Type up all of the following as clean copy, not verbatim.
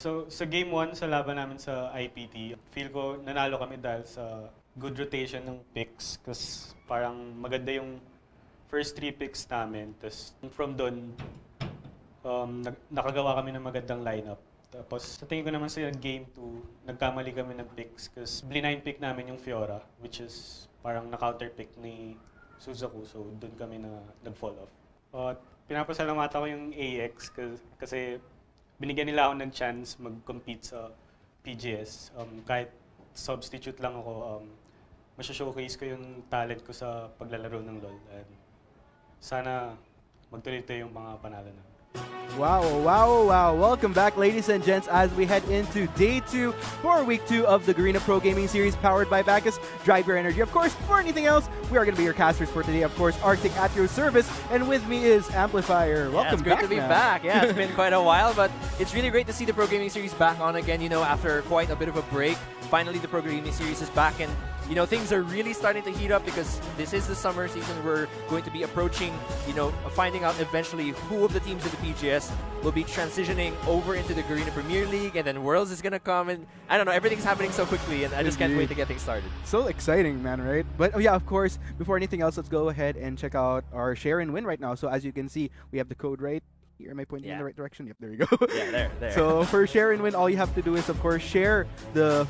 So, sa game 1, sa laban namin sa IPT, feel ko nanalo kami dahil sa good rotation ng picks. Kasi parang maganda yung first 3 picks namin. Tapos from doon, nakagawa kami ng magandang lineup. Tapos sa tingin ko naman sa game 2, nagkamali kami ng picks. Kasi blind pick namin yung Fiora, which is parang na-counter pick ni Suzaku. So doon kami nag-fall off. Pinapasalamatan ko yung AEX kasi binigyan nila ako ng chance mag-compete sa PGS. Kahit substitute lang ako, masya-showcase ko yung talent ko sa paglalaro ng LoL. And sana magtuloy-tuloy yung mga panalo na. Wow, wow, wow. Welcome back, ladies and gents, as we head into day 2 for week 2 of the Garena Pro Gaming Series powered by Bacchus. Drive your energy. Of course, for anything else, we are going to be your casters for today. Of course, Arctic at your service. And with me is Amplifier. Welcome it's back. Great to be back. Yeah, it's been quite a while, but it's really great to see the Pro Gaming Series back on again, you know, after quite a bit of a break. Finally, the Pro Gaming Series is back, and you know, things are really starting to heat up because this is the summer season. We're going to be approaching, you know, finding out eventually who of the teams in the PGS will be transitioning over into the Garena Premier League, and then Worlds is going to come, and I don't know, everything's happening so quickly, and I just can't wait to get things started. So exciting, man, right? But yeah, of course, before anything else, let's go ahead and check out our share and win right now. So as you can see, we have the code right here. Am I pointing in the right direction? Yep, there you go. Yeah, there. So for share and win, all you have to do is, of course, share the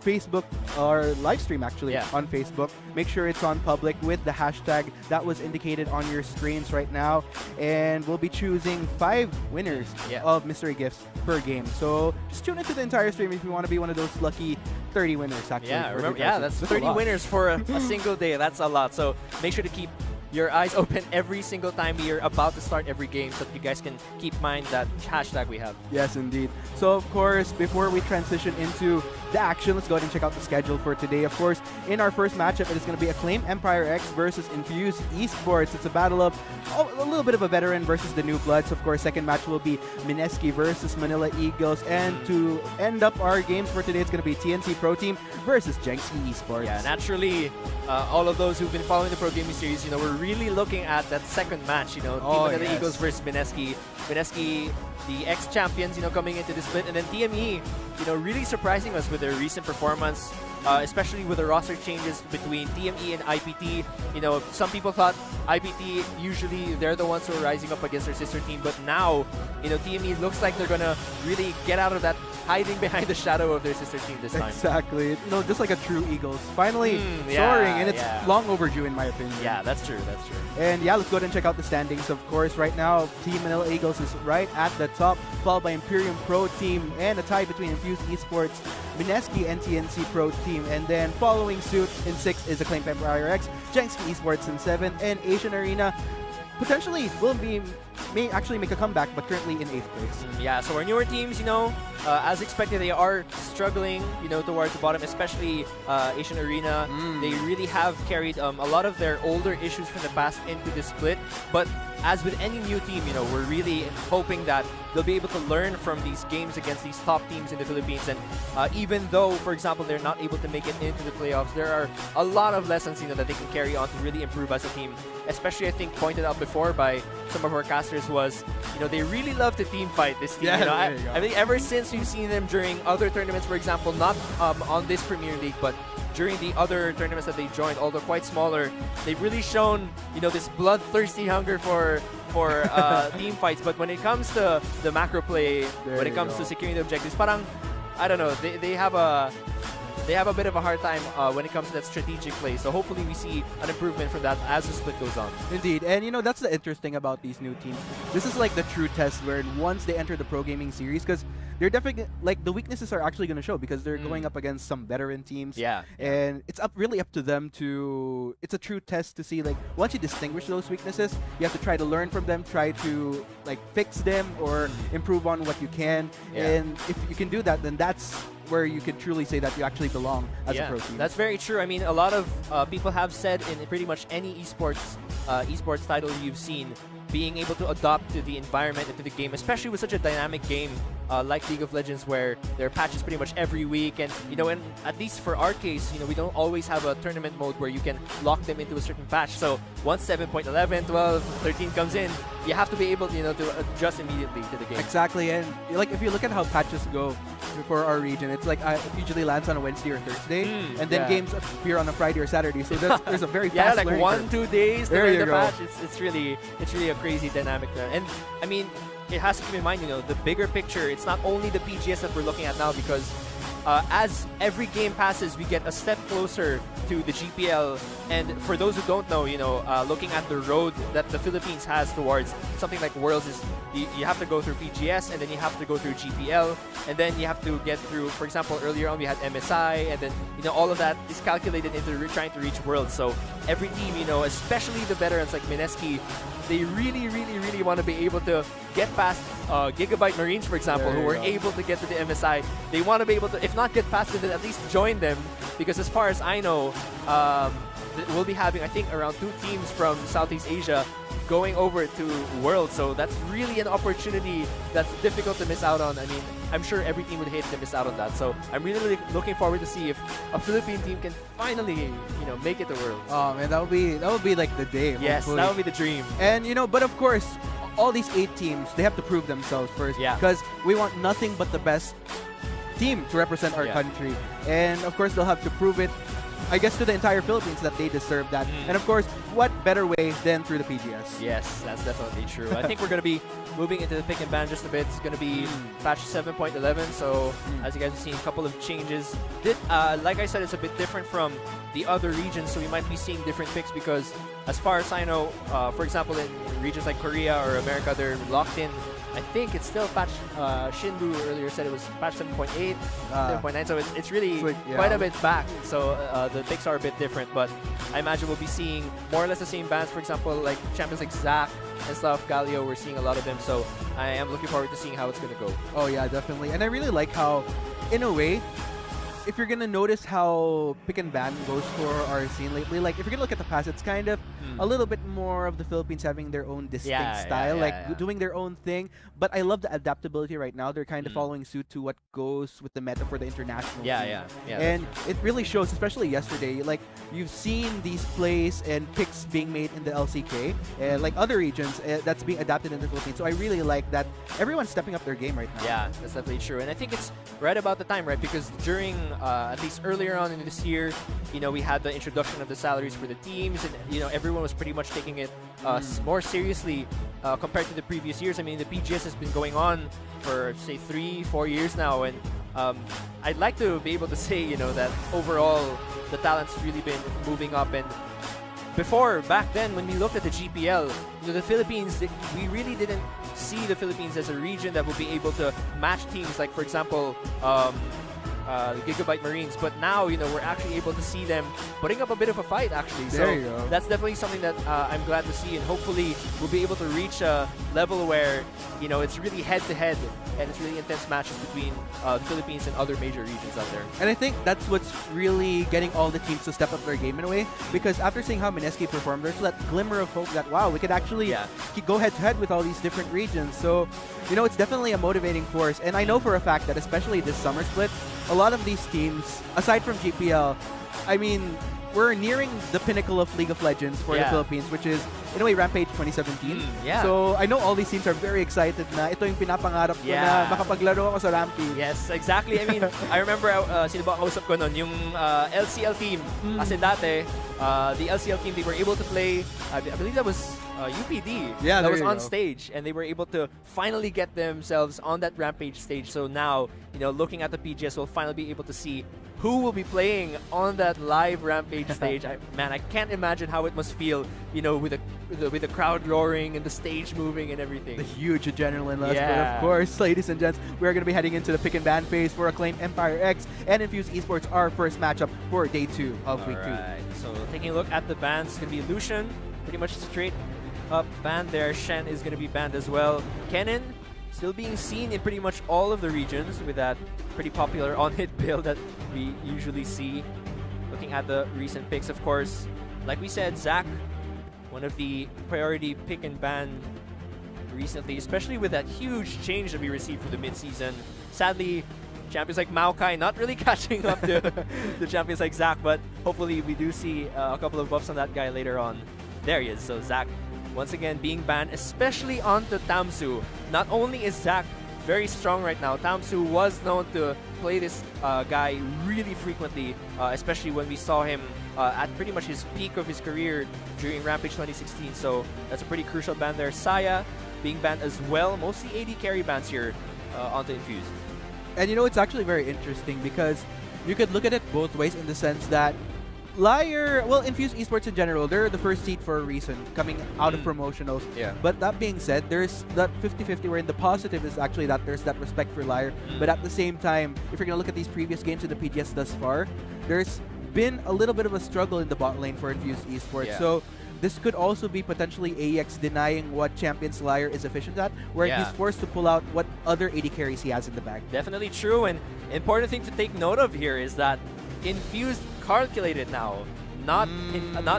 Facebook or live stream actually on Facebook. Make sure it's on public with the hashtag that was indicated on your screens right now, and we'll be choosing 5 winners of mystery gifts per game. So just tune into the entire stream if you want to be one of those lucky 30 winners actually. Yeah, remember, that's 30 winners for a single day. That's a lot. So make sure to keep your eyes open every single time you're about to start every game so that you guys can keep in mind that hashtag we have. Yes, indeed. So, of course, before we transition into the action, let's go ahead and check out the schedule for today. Of course, in our first matchup, it is going to be Acclaim Empire X versus Infuse Esports. It's a battle of a little bit of a veteran versus the new bloods. Of course, second match will be Mineski versus Manila Eagles. And to end up our games for today, it's going to be TNC Pro Team versus Jengsi Esports. Yeah, naturally, all of those who've been following the Pro Gaming Series, you know, we're really looking at that second match, you know, Team Manila Eagles versus Mineski. Mineski, the ex-champions, you know, coming into the split, and then TME, you know, really surprising us with their recent performance, especially with the roster changes between TME and IPT. You know, some people thought IPT, usually they're the ones who are rising up against their sister team, but now, you know, TME looks like they're gonna really get out of that hiding behind the shadow of their sister team this time. Exactly. You know, just like a true Eagles. Finally soaring, and it's long overdue in my opinion. Yeah, that's true, that's true. And yeah, let's go ahead and check out the standings. Of course, right now, Team Manila Eagles is right at the top, followed by Imperium Pro Team, and a tie between Infused Esports, Mineski, and TNC Pro Team. And then following suit in 6th is Acclaim Empire X, Jengski Esports in 7th, and Asian Arena potentially may actually make a comeback, but currently in 8th place. Yeah, so our newer teams, you know, as expected, they are struggling, you know, towards the bottom, especially Asian Arena. They really have carried a lot of their older issues from the past into the split. But as with any new team, you know, we're really hoping that they'll be able to learn from these games against these top teams in the Philippines. And even though, for example, they're not able to make it into the playoffs, there are a lot of lessons, you know, that they can carry on to really improve as a team. Especially, I think, pointed out before by some of our casters was, you know, they really love to team fight this team. Yeah, you know, I think ever since we've seen them during other tournaments, for example, not on this Premier League, but during the other tournaments that they joined, although quite smaller, they've really shown, you know, this bloodthirsty hunger for team fights. But when it comes to the macro play, when it comes to securing the objectives, parang, I don't know, they have a bit of a hard time when it comes to that strategic play. So hopefully we see an improvement from that as the split goes on. Indeed. And you know, that's the interesting about these new teams. This is like the true test where once they enter the Pro Gaming Series, because they're definitely, like, the weaknesses are actually going to show because they're going up against some veteran teams. Yeah. And it's really up to them to, it's a true test to see, like, once you distinguish those weaknesses, you have to try to learn from them, try to, like, fix them or improve on what you can. And if you can do that, then that's where you can truly say that you actually belong as a pro team. That's very true. I mean, a lot of people have said in pretty much any esports title you've seen, being able to adapt to the environment and to the game, especially with such a dynamic game like League of Legends, where there are patches pretty much every week, and and at least for our case, we don't always have a tournament mode where you can lock them into a certain patch. So once 7.11, 12, 13 comes in, you have to be able to adjust immediately to the game. Exactly, and like if you look at how patches go for our region, it's like it usually lands on a Wednesday or Thursday, and then games appear on a Friday or Saturday. So there's a very fast like learning 1-2 days to there learn you the go. patch. It's really a crazy dynamic there. And I mean, it has to keep in mind, the bigger picture. It's not only the PGS that we're looking at now, because as every game passes, we get a step closer to the GPL. And for those who don't know, looking at the road that the Philippines has towards something like Worlds is you have to go through PGS, and then you have to go through GPL, and then you have to get through, for example, earlier on we had MSI, and then all of that is calculated into trying to reach Worlds. So every team, especially the veterans like Mineski, they really, really, really want to be able to get past Gigabyte Marines, for example, who were able to get to the MSI. They want to be able to, if not get past it, then at least join them, because as far as I know, we'll be having, I think, around 2 teams from Southeast Asia going over to Worlds. So that's really an opportunity that's difficult to miss out on. I mean, I'm sure every team would hate to miss out on that. So I'm really, really looking forward to see if a Philippine team can finally, make it to Worlds. Oh man, that would be like the day. Yes, hopefully. that would be the dream. And but of course, all these 8 teams, they have to prove themselves first. Yeah. Because we want nothing but the best team to represent our country. And of course, they'll have to prove it, I guess, to the entire Philippines that they deserve that. And of course, what better way than through the PGS? Yes, that's definitely true. I think we're going to be moving into the pick and ban just a bit. It's going to be patch 7.11. So as you guys have seen, a couple of changes. Like I said, it's a bit different from the other regions, so we might be seeing different picks, because as far as I know, for example, in regions like Korea or America, they're locked in. I think it's still patch, Shinbu earlier said it was patch 7.8, 7.9, so it's really quite a bit back. So the picks are a bit different, but I imagine we'll be seeing more or less the same bans. For example, like champions like Zac and stuff, Galio, we're seeing a lot of them, so I am looking forward to seeing how it's going to go. Oh yeah, definitely. And I really like how, in a way, if you're gonna notice how pick and ban goes for our scene lately, like if you're gonna look at the past, it's kind of a little bit more of the Philippines having their own distinct style, doing their own thing. But I love the adaptability right now. They're kind of following suit to what goes with the meta for the international scene. And it really shows, especially yesterday. Like you've seen these plays and picks being made in the LCK, like other regions, that's being adapted in the Philippines. So I really like that everyone's stepping up their game right now. Yeah, that's definitely true. And I think it's right about the time, right? Because during at least earlier on in this year, we had the introduction of the salaries for the teams, and everyone was pretty much taking it more seriously compared to the previous years. I mean, the PGS has been going on for say 3-4 years now, and I'd like to be able to say that overall the talent's really been moving up. And back then when we looked at the GPL, the Philippines, we really didn't see the Philippines as a region that would be able to match teams like, for example, the Gigabyte Marines. But now, we're actually able to see them putting up a bit of a fight, actually. There you go. That's definitely something that I'm glad to see, and hopefully we'll be able to reach a level where, it's really head-to-head, and it's really intense matches between the Philippines and other major regions out there. And I think that's what's really getting all the teams to step up their game in a way, because after seeing how Mineski performed, there's that glimmer of hope that, wow, we could actually go head-to-head with all these different regions. So, it's definitely a motivating force. And I know for a fact that especially this summer split, a lot of these teams, aside from GPL, I mean, we're nearing the pinnacle of League of Legends for the Philippines, which is, in a way, Rampage 2017. So I know all these teams are very excited na ito yung pinapangarap ko na makapaglaro ako sa Rampage. Yes, exactly. I mean, I remember, sino ba kausap ko nun, yung LCL team. Kasi dati, the LCL team, they were able to play, I believe that was UPD that was on stage, and they were able to finally get themselves on that Rampage stage. So now, looking at the PGS, we'll finally be able to see who will be playing on that live Rampage stage. I can't imagine how it must feel, with the crowd roaring and the stage moving and everything. The huge adrenaline rush. But of course, ladies and gents, we're going to be heading into the pick and ban phase for Acclaim Empire X and Infuse Esports, our first matchup for day 2 of week 2. So taking a look at the bans, it's going to be Lucian, pretty much straight up banned there. Shen is going to be banned as well. Kennen still being seen in pretty much all of the regions with that pretty popular on-hit build that we usually see. Looking at the recent picks, of course, like we said, Zac, one of the priority pick and ban recently, especially with that huge change that we received for the mid-season. Sadly, champions like Maokai not really catching up to the champions like Zac, but hopefully we do see a couple of buffs on that guy later on. There he is. So Zac, once again, being banned, especially onto Tamsu. Not only is Zac very strong right now, Tamsu was known to play this guy really frequently, especially when we saw him at pretty much his peak of his career during Rampage 2016. So that's a pretty crucial ban there. Saya being banned as well. Mostly AD carry bans here onto Infuse. And you know, it's actually very interesting because you could look at it both ways in the sense that Liar, well, Infuse Esports in general, they're the first seed for a reason, coming out of promotionals. Yeah. But that being said, there's that 50-50 wherein the positive is actually that there's that respect for Liar. But at the same time, if you're going to look at these previous games in the PGS thus far, there's been a little bit of a struggle in the bot lane for Infuse Esports. Yeah. So this could also be potentially AEX denying what Champions Liar is efficient at, where he's forced to pull out what other AD carries he has in the bag. Definitely true, and important thing to take note of here is that Infused calculated now, not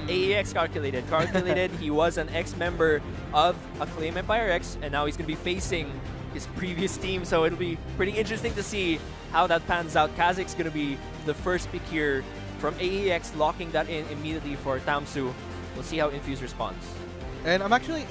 AEX calculated. Calculated, he was an ex-member of Acclaim Empire X, and now he's going to be facing his previous team, so it'll be pretty interesting to see how that pans out. Kazik's going to be the first pick here from AEX, locking that in immediately for Tamsu. We'll see how Infuse responds. And I'm actually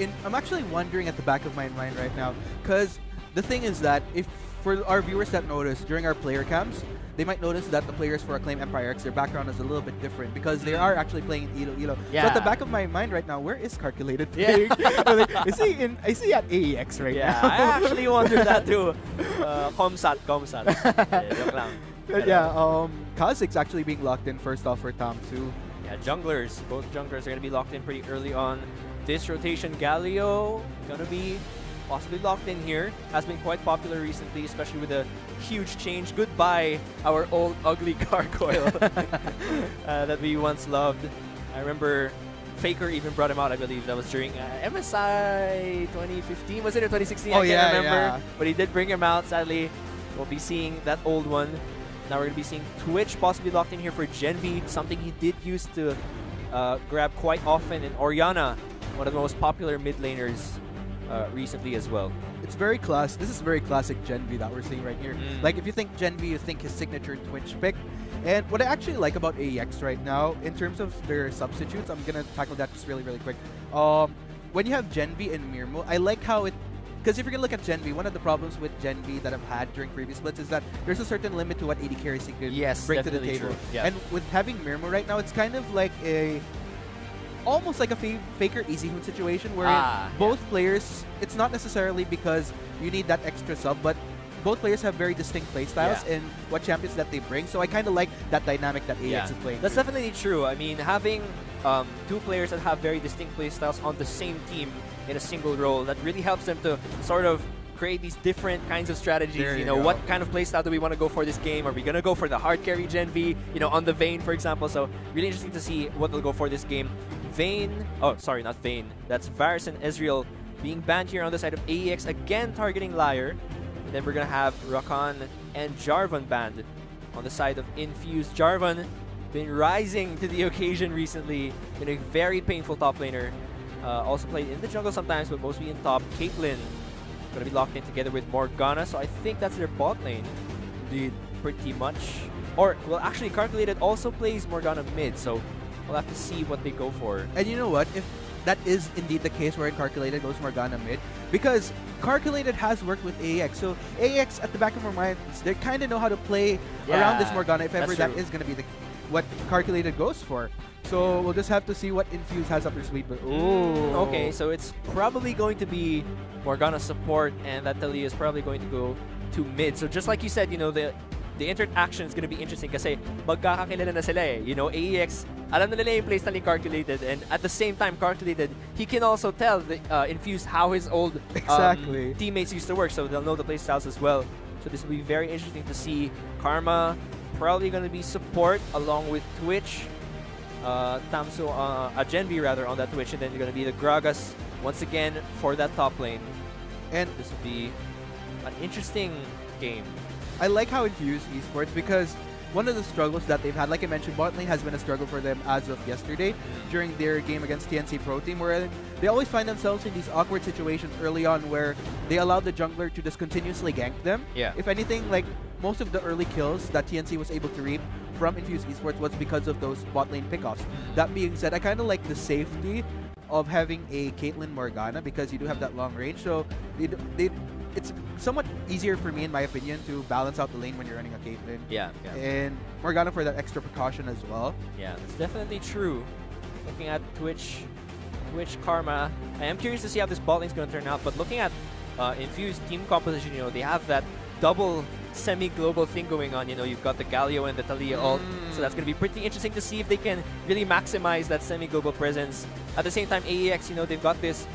wondering at the back of my mind right now, because the thing is that if for our viewers that notice during our player camps, they might notice that the players for Acclaim Empire X, their background is a little bit different because they are actually playing Elo. Yeah. So at the back of my mind right now, where is Calculated playing? Like, is he at AEX right now? I actually wondered that too. Comsat. Joke lang. Yeah, Kazik's actually being locked in first off for Tamsu. Yeah, junglers. Both junglers are going to be locked in pretty early on. This rotation, Galio, going to be possibly locked in here. Has been quite popular recently, especially with a huge change. Goodbye, our old ugly gargoyle that we once loved. I remember Faker even brought him out, I believe. That was during MSI 2015, was it, or 2016? I can't remember. Yeah. But he did bring him out. Sadly, we'll be seeing that old one. Now we're going to be seeing Twitch possibly locked in here for Genvi, something he did use to grab quite often, and Oriana, one of the most popular mid laners recently as well. It's very class. This is very classic Genvi that we're seeing right here. Like, if you think Genvi, you think his signature Twitch pick. And what I actually like about AEX right now, in terms of their substitutes, I'm going to tackle that just really quick. When you have Genvi and Mirmo, I like how it... Because if you're going to look at Genvi, one of the problems with Genvi that I've had during previous splits is that there's a certain limit to what AD carries he could bring to the table. True. Yeah. And with having Mirmo right now, it's kind of like a... almost like a Faker Easy Hoon situation where both players, it's not necessarily because you need that extra sub, but both players have very distinct playstyles in what champions that they bring. So I kind of like that dynamic that AEX is playing. That's definitely true. I mean, having two players that have very distinct playstyles on the same team in a single role, that really helps them to sort of create these different kinds of strategies. You know, what kind of playstyle do we want to go for this game? Are we going to go for the hard carry Genvi, you know, on the Vayne, for example? So really interesting to see what they'll go for this game. Vayne, oh, sorry, not Vayne. That's Varus and Ezreal being banned here on the side of AEX, again targeting Liar. And then we're going to have Rakan and Jarvan banned on the side of Infuse. Jarvan been rising to the occasion recently, been a very painful top laner. Also played in the jungle sometimes, but mostly in top. Caitlyn going to be locked in together with Morgana, so I think that's their bot lane. Indeed. Pretty much. Or, well, actually, Calculated also plays Morgana mid, so we'll have to see what they go for. And you know what? If that is indeed the case where Calculated goes Morgana mid, because Calculated has worked with AEX, so AEX at the back of our minds, they kind of know how to play around this Morgana if ever that is going to be what Calculated goes for. So we'll just have to see what Infuse has up their sleeve. But okay, so it's probably going to be Morgana support, and that Talia is probably going to go to mid. So just like you said, you know, the interaction is going to be interesting kasi magkakakilala na sila eh. You know, AEX, alam na nila yung playstyle ni Calculated, and at the same time, Calculated, he can also tell the Infuse how his old teammates used to work, so they'll know the playstyles as well. So this will be very interesting to see. Karma probably going to be support along with Twitch. Tamsu, Genvi rather, on that Twitch, and then you're going to be the Gragas once again for that top lane. And this will be an interesting game. I like how Infuse Esports, because one of the struggles that they've had, like I mentioned, bot lane has been a struggle for them as of yesterday during their game against TNC Pro Team, where they always find themselves in these awkward situations early on where they allow the jungler to just continuously gank them. Yeah. If anything, like most of the early kills that TNC was able to reap from Infused Esports was because of those bot lane pickoffs. That being said, I kind of like the safety of having a Caitlyn Morgana because you do have that long range. So it's somewhat easier for me, in my opinion, to balance out the lane when you're running a Caitlyn. Yeah. And Morgana for that extra precaution as well. Yeah, that's definitely true. Looking at Twitch Karma, I am curious to see how this bot lane's going to turn out. But looking at Infused team composition, they have that double semi-global thing going on. You've got the Galio and the Talia ult, so that's going to be pretty interesting to see if they can really maximize that semi-global presence. At the same time, AEX, they've got this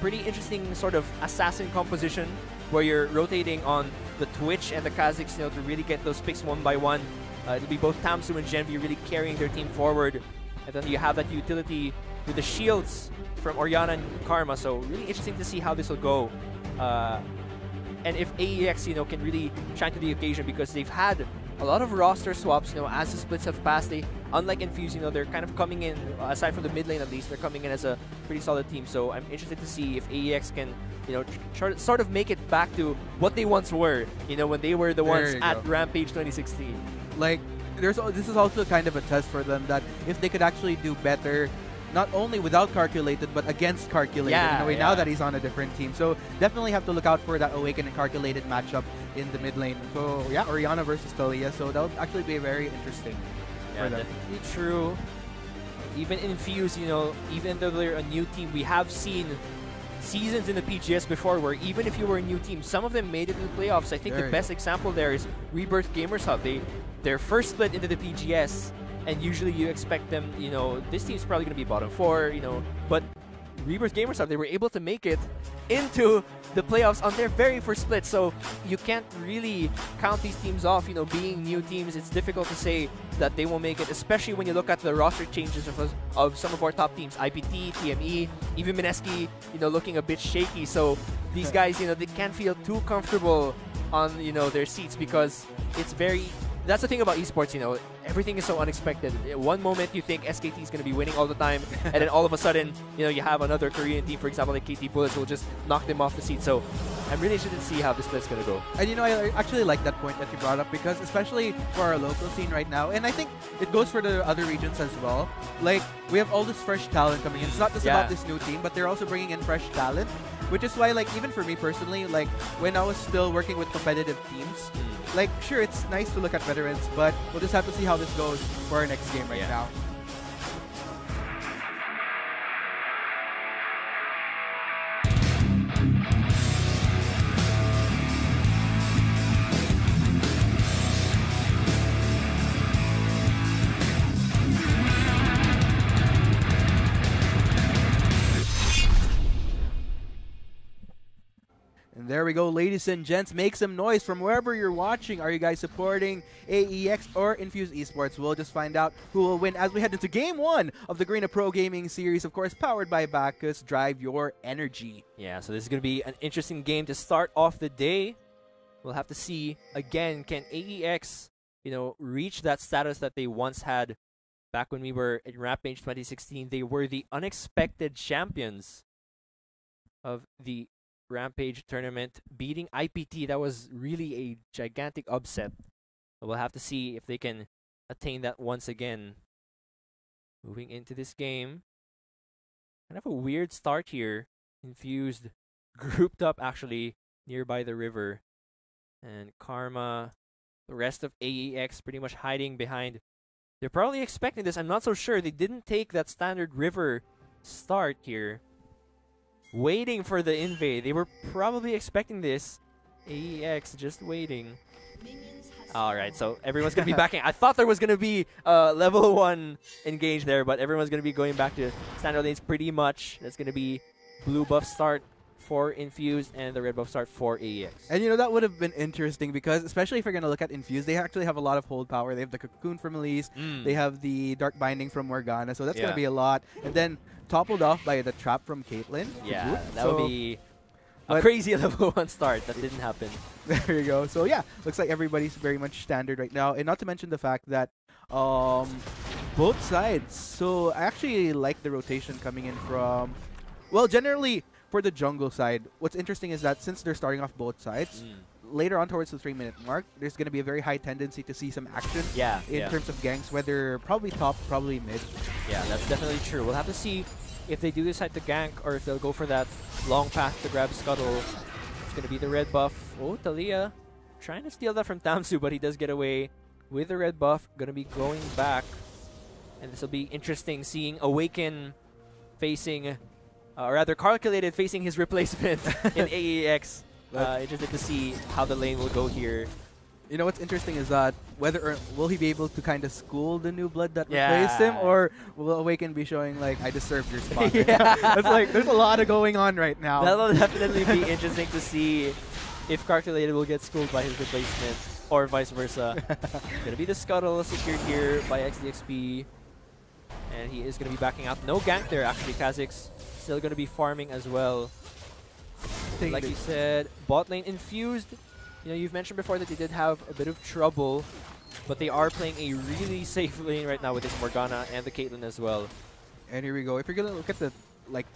pretty interesting sort of assassin composition where you're rotating on the Twitch and the Kha'Zix, to really get those picks one by one. It'll be both Tamsu and Genvi really carrying their team forward. And then you have that utility with the shields from Orianna and Karma, so really interesting to see how this will go. And if AEX, can really shine to the occasion, because they've had a lot of roster swaps, as the splits have passed. Unlike Infuse, they're kind of coming in, aside from the mid lane at least, they're coming in as a pretty solid team. So I'm interested to see if AEX can, sort of make it back to what they once were, when they were the ones at Rampage 2016. Like, this is also kind of a test for them that if they could actually do better, not only without Calculated, but against Calculated in a way now that he's on a different team. So definitely have to look out for that Awaken and Calculated matchup in the mid lane. So yeah, Orianna versus Talia. So that would actually be very interesting for them. Definitely true. Even Infuse, even though they're a new team, we have seen seasons in the PGS before where even if you were a new team, some of them made it to the playoffs. I think the best example there is Rebirth Gamers Hub. Their first split into the PGS, and usually you expect them, this team's probably going to be bottom 4, but Rebirth Gamers Hub, they were able to make it into the playoffs on their very first split. So you can't really count these teams off, being new teams. It's difficult to say that they won't make it, especially when you look at the roster changes of some of our top teams, IPT, TME, even Mineski, looking a bit shaky. So these guys, they can't feel too comfortable on, their seats, because it's very... That's the thing about esports, everything is so unexpected. One moment you think SKT is going to be winning all the time, and then all of a sudden, you have another Korean team, for example, like KT Bullets, who will just knock them off the seat. So I'm really interested to see how this split's going to go. And I actually like that point that you brought up, because especially for our local scene right now, and I think it goes for the other regions as well. Like, we have all this fresh talent coming in. It's not just about this new team, but they're also bringing in fresh talent, which is why, like, even for me personally, like, when I was still working with competitive teams, like, sure, it's nice to look at veterans, but we'll just have to see how this goes for our next game right now. There we go, ladies and gents. Make some noise from wherever you're watching. Are you guys supporting AEX or Infused Esports? We'll just find out who will win as we head into Game 1 of the Garena Pro Gaming Series, of course, powered by Bacchus. Drive your energy. Yeah, so this is going to be an interesting game to start off the day. We'll have to see, again, can AEX, reach that status that they once had back when we were in Rampage 2016. They were the unexpected champions of the Rampage tournament, beating IPT. That was really a gigantic upset. We'll have to see if they can attain that once again. Moving into this game, kind of a weird start here. Infused grouped up actually nearby the river, and Karma, the rest of AEX pretty much hiding behind. They're probably expecting this. I'm not so sure. They didn't take that standard river start here, waiting for the invade. They were probably expecting this. AEX just waiting. Alright, so everyone's going to be backing. I thought there was going to be level 1 engage there, but everyone's going to be going back to standard lanes pretty much. That's going to be blue buff start for Infused and the red buff start for AEX. And that would have been interesting, because especially if you're going to look at Infused, they actually have a lot of hold power. They have the Cocoon from Elise. They have the Dark Binding from Morgana, so that's going to be a lot. And then toppled off by the trap from Caitlyn. Yeah, that would be... A crazy level 1 start that didn't happen. There you go. So yeah, looks like everybody's very much standard right now, and not to mention the fact that both sides. So I actually like the rotation coming in from, well, generally for the jungle side. What's interesting is that since they're starting off both sides, later on towards the 3-minute mark, there's going to be a very high tendency to see some action in terms of ganks, whether probably top, probably mid. Yeah, that's definitely true. We'll have to see if they do decide to gank or if they'll go for that long path to grab Scuttle. It's going to be the red buff. Oh, Talia trying to steal that from Tamsu, but he does get away with the red buff. Going to be going back. And this will be interesting seeing Awaken facing, or rather Calculated facing his replacement in AEX. Interested to see how the lane will go here. You know what's interesting is that whether or will he be able to kind of school the new blood that replaced him, or will Awaken be showing like, I deserve your spot? It's like there's a lot of going on right now. That'll definitely be interesting to see if Calculated will get schooled by his replacement or vice versa. Gonna be the Scuttle secured here by XDXP, and he is gonna be backing out. No gank there actually. Kha'Zix still gonna be farming as well. Like you said, bot lane infused. You know, you've mentioned before that they did have a bit of trouble, but they are playing a really safe lane right now with this Morgana and the Caitlyn as well. And here we go. If you're gonna look at the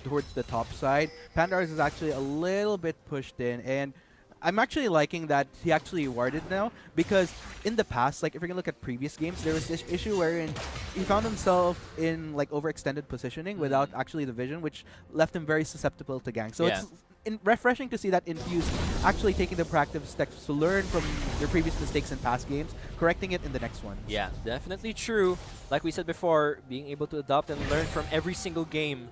towards the top side, Pandars is actually a little bit pushed in, and I'm actually liking that he actually warded now, because in the past, like if you're gonna look at previous games, there was this issue wherein he found himself in like overextended positioning without actually the vision, which left him very susceptible to gank. So it's refreshing to see that Infuse actually taking the proactive steps to learn from their previous mistakes in past games, correcting it in the next one. Yeah, definitely true. Like we said before, being able to adopt and learn from every single game,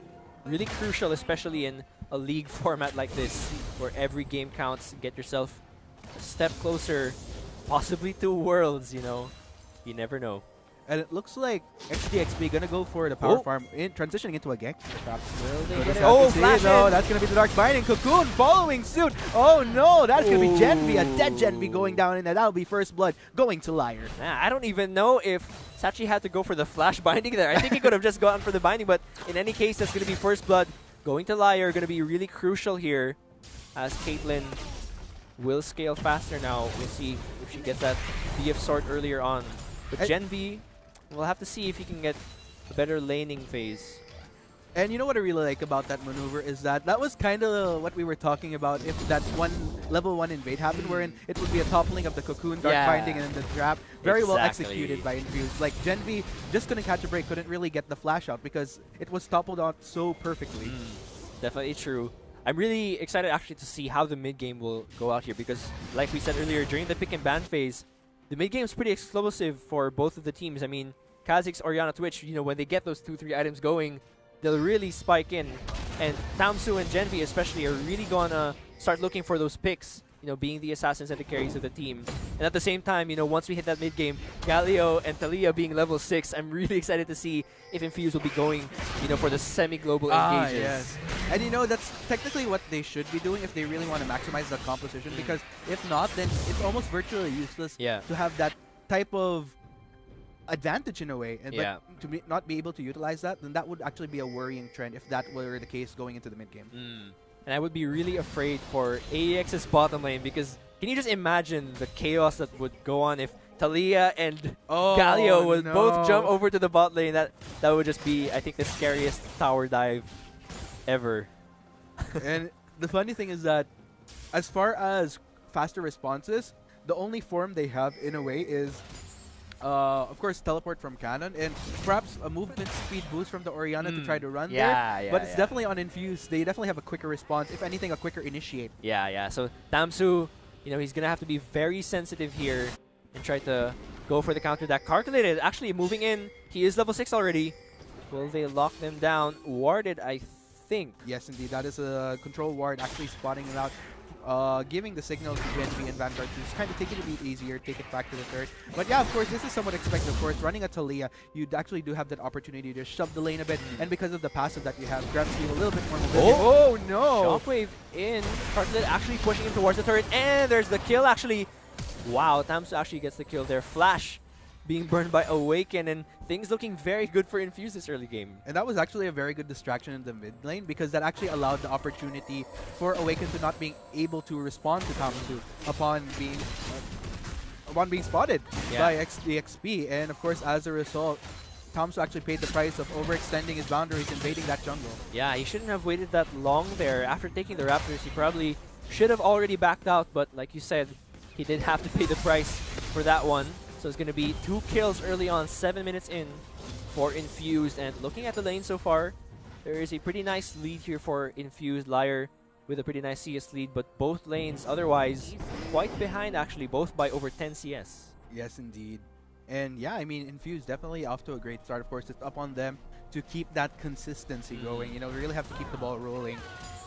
really crucial, especially in a league format like this, where every game counts. Get yourself a step closer, possibly to Worlds, you know. You never know. And it looks like XDXP gonna go for the power farm, transitioning into a gank. Will they get it? Oh, flash no, that's gonna be the Dark Binding. Cocoon following suit. Oh no, that's gonna be Genvi, a dead Genvi going down, and that'll be first blood going to Liar. Nah, I don't even know if Sachi had to go for the flash binding there. I think he could have just gone for the binding, but in any case, that's gonna be first blood going to Liar. Gonna be really crucial here, as Caitlyn will scale faster now. We'll see if she gets that BF sword earlier on. But Genvi, we'll have to see if he can get a better laning phase. And you know what I really like about that maneuver is that that was kind of what we were talking about if that level 1 invade happened, wherein it would be a toppling of the Cocoon, Dark Binding, and then the trap. Very well executed by Infuse. Like, Genvi just couldn't catch a break, couldn't really get the flash out because it was toppled out so perfectly. Definitely true. I'm really excited actually to see how the mid game will go out here, because like we said earlier, during the pick and ban phase, the mid game is pretty explosive for both of the teams. I mean, Kha'Zix, Orianna, Twitch, you know, when they get those 2-3 items going, they'll really spike in. And Tamsu and Genvi especially are really gonna start looking for those picks, you know, being the assassins and the carries of the team. And at the same time, you know, once we hit that mid game, Galio and Talia being level 6, I'm really excited to see if Infuse will be going, you know, for the semi-global engages. Yes. And you know, that's technically what they should be doing if they really want to maximize the composition, because if not, then it's almost virtually useless to have that type of advantage in a way, and but to not be able to utilize that, then that would actually be a worrying trend if that were the case going into the mid game. And I would be really afraid for AEX's bottom lane, because can you just imagine the chaos that would go on if Talia and Galio would both jump over to the bot lane? That would just be, I think, the scariest tower dive ever. And the funny thing is that as far as faster responses, the only form they have in a way is of course, teleport from Cannon, and perhaps a movement speed boost from the Orianna to try to run there. But it's definitely on Infuse. They definitely have a quicker response. If anything, a quicker initiate. So Tamsu, you know, he's going to have to be very sensitive here and try to go for the counter that Calculated. Actually, moving in. He is level 6 already. Will they lock them down? Warded, I think. Yes, indeed. That is a control ward, actually spotting it out. Giving the signal to Genvi and Vanguard to just kind of take it a bit easier, take it back to the third. But yeah, of course, this is somewhat expected. Of course, running a Talia, you actually do have that opportunity to shove the lane a bit, and because of the passive that you have, grabs you a little bit more mobility. Oh no! Shockwave in. Cartlet actually pushing him towards the turret, and there's the kill actually. Wow, Tamsu actually gets the kill there. Flash being burned by Awaken, and things looking very good for Infuse this early game. And that was actually a very good distraction in the mid lane because that actually allowed the opportunity for Awaken to not being able to respond to Tamsu upon being spotted by XP. And of course, as a result, Tamsu actually paid the price of overextending his boundaries, invading that jungle. Yeah, he shouldn't have waited that long there. After taking the Raptors, he probably should have already backed out, but like you said, he did have to pay the price for that one. So it's going to be 2 kills early on, 7 minutes in for Infused. And looking at the lane so far, there is a pretty nice lead here for Infused. Liar with a pretty nice CS lead, but both lanes otherwise quite behind actually, both by over 10 CS. Yes, indeed. And yeah, I mean, Infuse definitely off to a great start. Of course, it's up on them to keep that consistency going. You know, we really have to keep the ball rolling.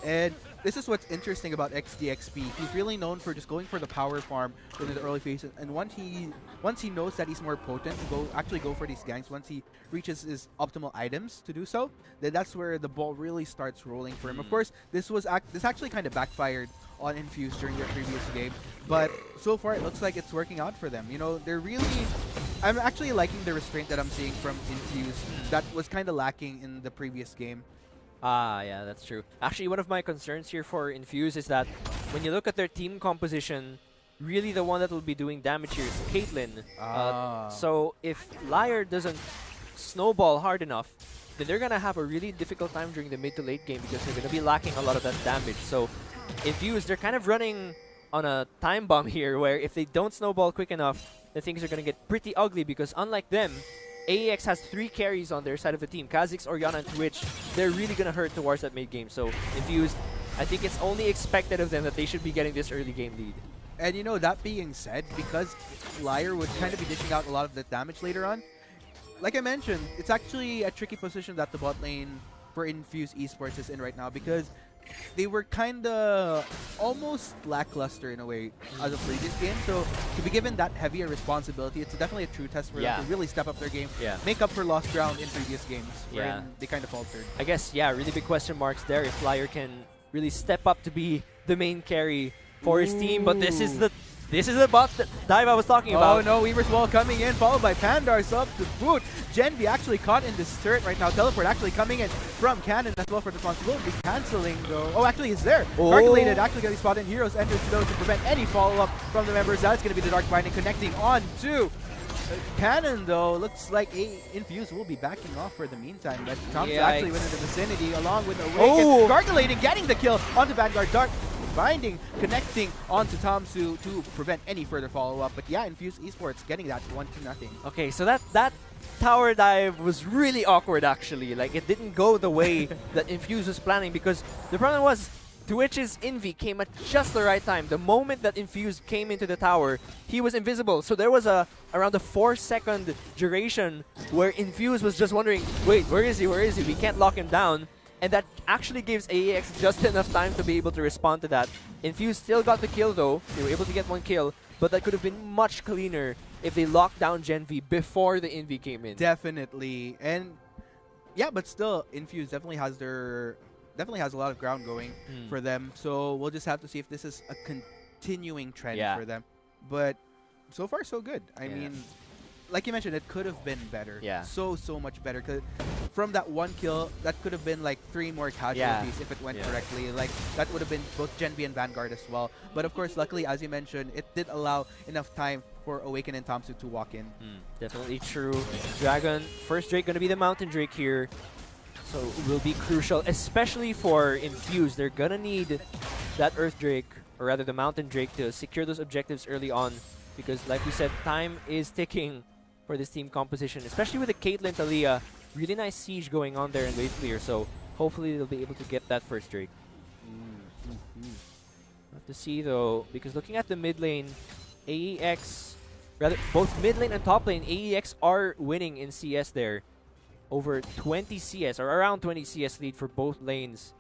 And this is what's interesting about XDXP. He's really known for just going for the power farm within the early phases. And once he knows that he's more potent to actually go for these ganks, once he reaches his optimal items to do so, then that's where the ball really starts rolling for him. Of course, this actually kind of backfired on Infuse during their previous game, but so far it looks like it's working out for them. You know, I'm actually liking the restraint that I'm seeing from Infuse that was kind of lacking in the previous game. Ah, yeah, that's true. Actually, one of my concerns here for Infuse is that when you look at their team composition, really the one that will be doing damage here is Caitlyn. So if Liar doesn't snowball hard enough, then they're going to have a really difficult time during the mid to late game because they're going to be lacking a lot of that damage. So Infuse, they're kind of running on a time bomb here where if they don't snowball quick enough, then things are going to get pretty ugly because unlike them, AEX has 3 carries on their side of the team. Kha'Zix, Orianna, and Twitch. They're really going to hurt towards that mid game. So Infused, I think it's only expected of them that they should be getting this early game lead. And you know, that being said, because Liar would kind of be dishing out a lot of the damage later on, like I mentioned, it's actually a tricky position that the bot lane for Infuse Esports is in right now because they were kind of almost lackluster in a way as a previous game. So to be given that heavier responsibility, it's definitely a true test for them to really step up their game, make up for lost ground in previous games where they kind of faltered. I guess, yeah, really big question marks there if Liar can really step up to be the main carry for his team. But this is the bot dive I was talking about. Oh no, Weaver's Wall coming in, followed by Pandar's up to boot. Genvi actually caught in this turret right now. Teleport actually coming in from Cannon as well for the responsibility. Canceling though. Oh, actually he's there. Calculated, actually going to be spotted. Heroes enters to those to prevent any follow-up from the members. That's going to be the Dark Binding connecting on to Cannon though. Looks like Infuse will be backing off for the meantime. But Tom's actually within the vicinity along with Awaken. Gargulating, getting the kill onto Vanguard. Dark Binding, connecting onto Tamsu to prevent any further follow-up. But yeah, Infuse Esports getting that 1-0. Okay, so that tower dive was really awkward actually. Like, it didn't go the way that Infuse was planning because the problem was Twitch's Envy came at just the right time. The moment that Infuse came into the tower, he was invisible. So there was around a 4-second duration where Infuse was just wondering, wait, where is he? Where is he? We can't lock him down. And that actually gives AEX just enough time to be able to respond to that. Infuse still got the kill though. They were able to get 1 kill, but that could have been much cleaner if they locked down Gen V before the Envy came in. Definitely. And yeah, but still, Infuse definitely has a lot of ground going for them. So we'll just have to see if this is a continuing trend for them. But so far, so good. I mean, like you mentioned, it could have been better. So much better. 'Cause from that 1 kill, that could have been like 3 more casualties if it went correctly. Like, that would have been both Gen V and Vanguard as well. But of course, luckily, as you mentioned, it did allow enough time for Awaken and Tamsu to walk in. Definitely true. Dragon, first Drake going to be the Mountain Drake here. So it will be crucial, especially for Infuse. They're going to need that Earth Drake, or rather the Mountain Drake, to secure those objectives early on. Because like we said, time is ticking for this team composition, especially with the Caitlyn Talia. Really nice siege going on there in wave clear, so hopefully they'll be able to get that first Drake. Have to see though, because looking at the mid lane, AEX, rather both mid lane and top lane, AEX are winning in CS there. Over 20 CS, or around 20 CS lead for both lanes.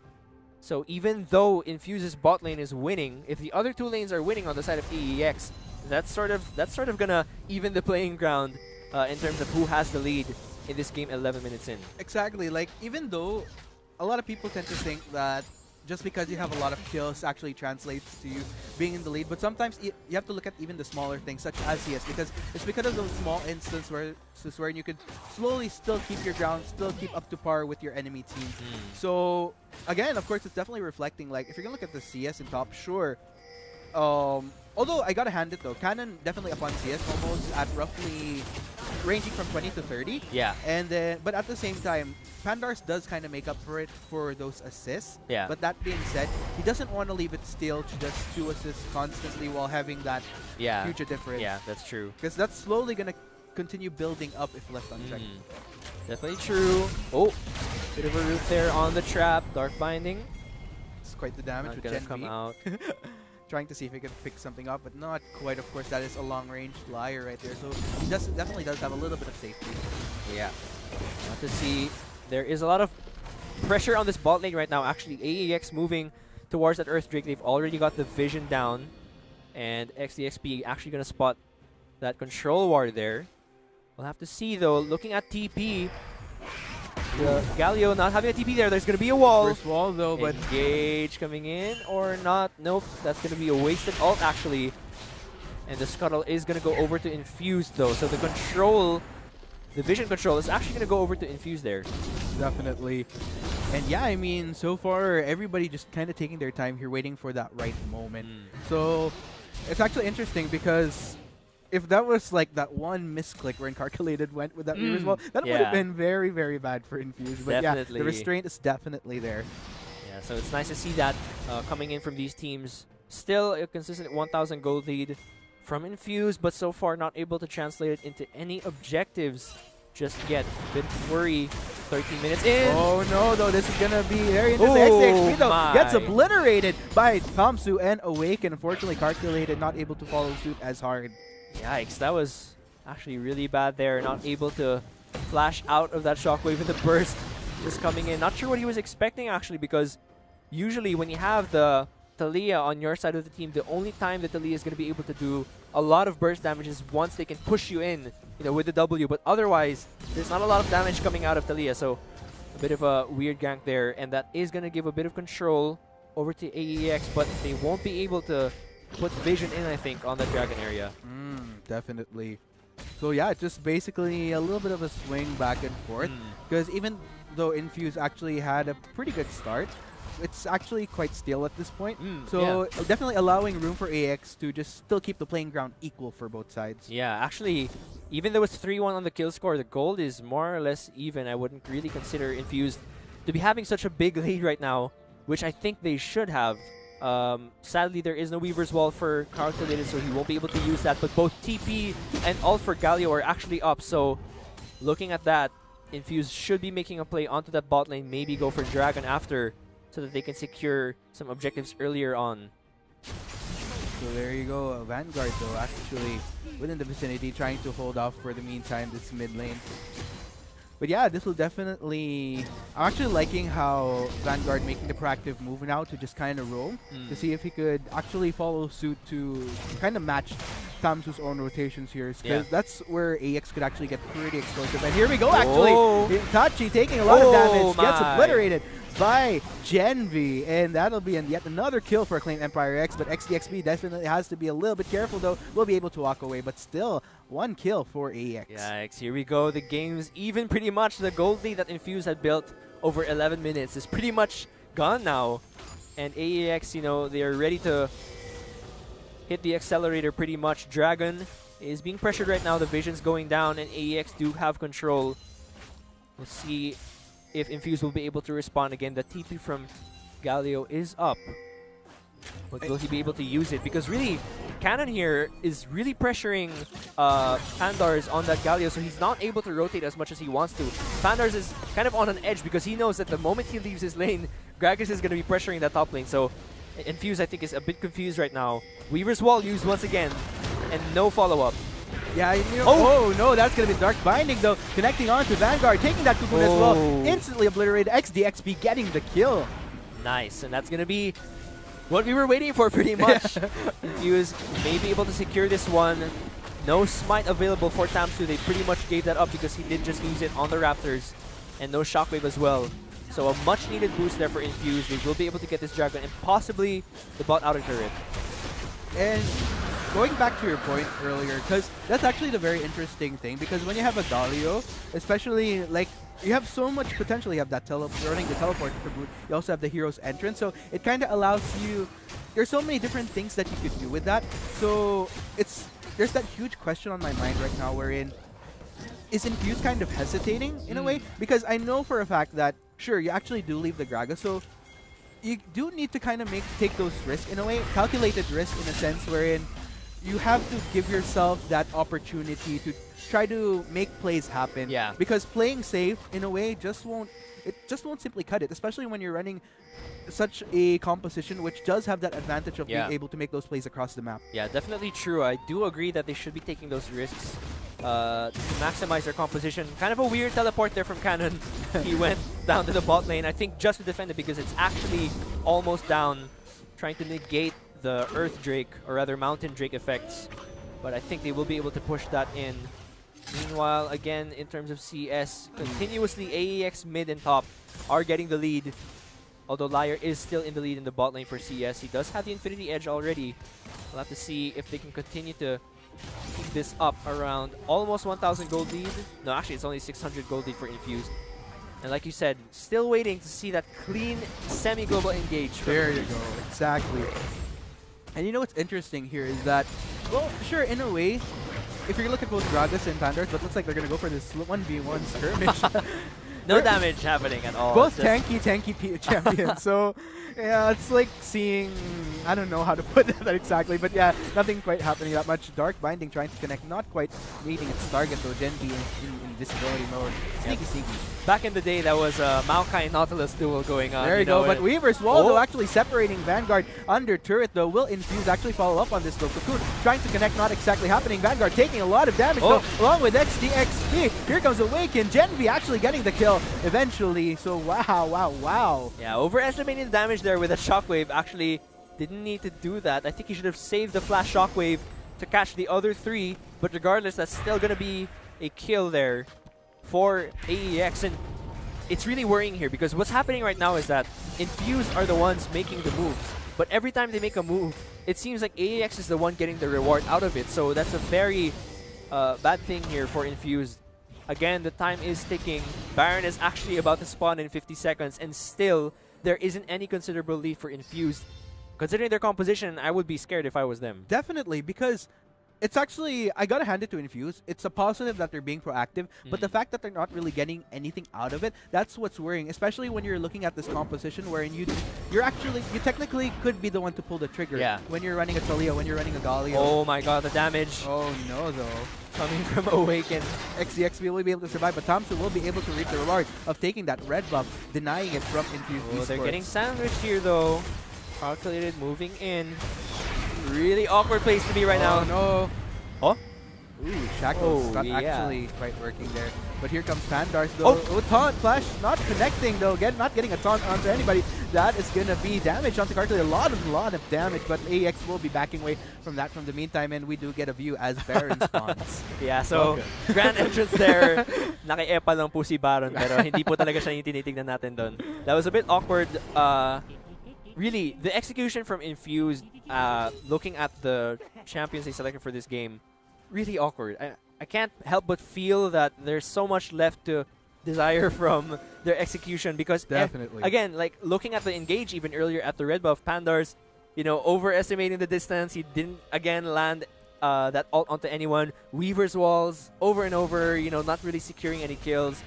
So even though Infuse's bot lane is winning, if the other 2 lanes are winning on the side of AEX, that's sort of gonna even the playing ground in terms of who has the lead in this game 11 minutes in. Exactly. Like, even though a lot of people tend to think that just because you have a lot of kills actually translates to you being in the lead. But sometimes you have to look at even the smaller things, such as CS, because it's because of those small instances where you could slowly still keep your ground, still keep up to par with your enemy team. So again, of course, it's definitely reflecting. Like if you're gonna look at the CS in top, sure. Although I gotta hand it though, Canon definitely up on CS almost at roughly ranging from 20 to 30. Yeah. And then, but at the same time, Pandars does kind of make up for it for those assists. Yeah. But that being said, he doesn't want to leave it still to just 2 assists constantly while having that huge a difference. Yeah, that's true. Because that's slowly gonna continue building up if left unchecked. Definitely true. Oh, bit of a root there on the trap. Dark Binding. It's quite the damage Not with gonna Gen come V. out. Trying to see if he can pick something up, but not quite. Of course, that is a long-range flyer right there, so he definitely does have a little bit of safety. Yeah. Want to see. There is a lot of pressure on this bot lane right now. Actually, AEX moving towards that Earth Drake. They've already got the vision down, and XDXP actually going to spot that control ward there. We'll have to see though. Looking at TP, the Galio not having a TP there. There's going to be a wall. First wall though, but Engage coming in or not? Nope, that's going to be a wasted ult actually. And the Scuttle is going to go over to Infuse though. So the control, the vision control is actually going to go over to Infuse there. definitely. And yeah, I mean, so far everybody just kind of taking their time here, waiting for that right moment. So it's actually interesting because if that was like that one misclick where Incalculated went with that Reaver's Wall, that would have been very, very bad for Infuse. But Definitely. yeah, the restraint is definitely there. Yeah, so it's nice to see that coming in from these teams. Still a consistent 1,000 gold lead from Infuse, but so far not able to translate it into any objectives just yet. Bit of worry. 13 minutes in. Oh no, though, this is gonna be very interesting. Oh, XDXP though my. gets obliterated by Tomsu and Awaken. Unfortunately, Calculated not able to follow suit as hard. Yikes, that was actually really bad there. Not able to flash out of that shockwave with the burst just coming in. Not sure what he was expecting actually, because usually when you have the Talia on your side of the team, the only time that Talia is going to be able to do a lot of burst damage is once they can push you in, you know, with the W. But otherwise, there's not a lot of damage coming out of Talia. So a bit of a weird gank there, and that is going to give a bit of control over to AEX, but they won't be able to put vision in, I think, on the dragon area. Definitely. So yeah, it's just basically a little bit of a swing back and forth, because even though Infuse actually had a pretty good start, it's actually quite still at this point. So definitely allowing room for AX to just still keep the playing ground equal for both sides. Yeah, actually, even though it's 3-1 on the kill score, the gold is more or less even. I wouldn't really consider Infused to be having such a big lead right now, which I think they should have. Sadly, there is no Weaver's Wall for Calculated, so he won't be able to use that. But both TP and ult for Galio are actually up. So looking at that, Infuse should be making a play onto that bot lane, maybe go for Dragon after, so that they can secure some objectives earlier on. So there you go. Vanguard, though, actually within the vicinity, trying to hold off for the meantime this mid lane. But yeah, this will definitely... I'm actually liking how Vanguard making the proactive move now to just kind of roam to see if he could actually follow suit to kind of match Tamsu's own rotations here. Because that's where AX could actually get pretty explosive. And here we go, actually. Itachi taking a lot of damage, gets obliterated by Gen V, and that'll be yet another kill for Acclaimed Empire X. But XDXP definitely has to be a little bit careful, though. We'll be able to walk away, but still, one kill for AX. Yikes, here we go. The game's even pretty much. The gold lead that Infuse had built over 11 minutes is pretty much gone now. And AEX, you know, they are ready to hit the accelerator pretty much. Dragon is being pressured right now. The vision's going down, and AEX do have control. We'll see if Infuse will be able to respond again. The TP from Galio is up. But will he be able to use it? Because really, Cannon here is really pressuring Pandars on that Galio, so he's not able to rotate as much as he wants to. Pandars is kind of on an edge because he knows that the moment he leaves his lane, Gragas is going to be pressuring that top lane. So Infuse, I think, is a bit confused right now. Weaver's Wall used once again, and no follow-up. Yeah, you know, oh no, that's going to be Dark Binding, though. Connecting on to Vanguard, taking that cocoon as well. Instantly obliterated. XDXP getting the kill. Nice, and that's going to be what we were waiting for pretty much. Infuse may be able to secure this one. No smite available for Tamsu. They pretty much gave that up because he did just use it on the Raptors. And no shockwave as well. So a much needed boost there for Infuse. They will be able to get this Dragon and possibly the bot out of turret. And going back to your point earlier, because that's actually the very interesting thing, because when you have a Galio, especially like you have so much potential. You have that running the teleport for boot. You also have the hero's entrance, so it kind of allows you. There's so many different things that you could do with that. So there's that huge question on my mind right now, wherein is Infuse kind of hesitating in a way? Because I know for a fact that sure you actually do leave the Graga, so you do need to kind of take those risks in a way, calculated risk in a sense wherein you have to give yourself that opportunity to try to make plays happen. Yeah. Because playing safe in a way just won't simply cut it, especially when you're running such a composition which does have that advantage of being able to make those plays across the map. Yeah, definitely true. I do agree that they should be taking those risks to maximize their composition. Kind of a weird teleport there from Cannon. He went down to the bot lane, I think just to defend it because it's actually almost down, trying to negate the Earth Drake, or rather Mountain Drake effects. But I think they will be able to push that in. Meanwhile, again, in terms of CS, continuously AEX mid and top are getting the lead. Although Liar is still in the lead in the bot lane for CS. He does have the Infinity Edge already. We'll have to see if they can continue to keep this up around almost 1,000 gold lead. No, actually, it's only 600 gold lead for Infused. And like you said, still waiting to see that clean semi-global engage. There you go, exactly. And you know what's interesting here is that, well, sure, in a way, if you look at both Gragas and Pandars, but looks like they're going to go for this 1v1 skirmish. No damage happening at all. Both tanky champions. So, yeah, it's like seeing, I don't know how to put that exactly, but yeah, nothing quite happening that much. Dark Binding trying to connect, not quite meeting its target though. Gen B in invisibility mode. Sneaky, sneaky. Back in the day, that was a Maokai Nautilus duel going on. There you go, but Weaver's Wall though actually separating Vanguard under turret though. Will Infuse actually follow up on this though? Cocoon trying to connect, not exactly happening. Vanguard taking a lot of damage though, along with XDXP. Here comes Awaken. Gen V actually getting the kill eventually. So wow. Yeah, overestimating the damage there with a Shockwave. Actually didn't need to do that. I think he should have saved the flash Shockwave to catch the other three, but regardless, that's still going to be a kill there for AEX. And it's really worrying here because what's happening right now is that Infuse are the ones making the moves, but every time they make a move, it seems like AEX is the one getting the reward out of it. So that's a very bad thing here for Infuse. Again, the time is ticking. Baron is actually about to spawn in 50 seconds, and still there isn't any considerable lead for Infused. Considering their composition, I would be scared if I was them. Definitely, because it's actually, I gotta hand it to Infuse. It's a positive that they're being proactive, but the fact that they're not really getting anything out of it, that's what's worrying, especially when you're looking at this composition wherein you technically could be the one to pull the trigger when you're running a Talia, when you're running a Galio. Oh my god, the damage. Oh no though. Coming from Awaken. XDXP will be able to survive, but Thompson will be able to reap the reward of taking that red buff, denying it from Infused Esports. They're getting sandwiched here though. Calculated, moving in. Really awkward place to be right now. No. Oh? Ooh, Shackles not actually quite working there. But here comes Pandars though. Oh, taunt, flash, not connecting though. Not getting a taunt onto anybody. That is gonna be damage onto Cartley. A lot of damage, but AEX will be backing away from that from the meantime, and we do get a view as Baron spawns. Yeah, so grand entrance there. Naki-epa lang po si Baron, pero hindi po talaga siya yung tinitignan natin doon. That was a bit awkward. Really, the execution from Infused, looking at the champions they selected for this game, really awkward. I can't help but feel that there's so much left to desire from their execution because, again, like looking at the engage even earlier at the red buff, Pandars, you know, overestimating the distance. He didn't, again, land that ult onto anyone. Weaver's walls over and over, you know, not really securing any kills.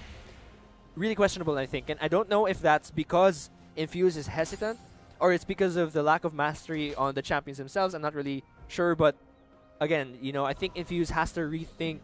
Really questionable, I think. And I don't know if that's because Infuse is hesitant or it's because of the lack of mastery on the champions themselves. I'm not really sure, but again, you know, I think Infuse has to rethink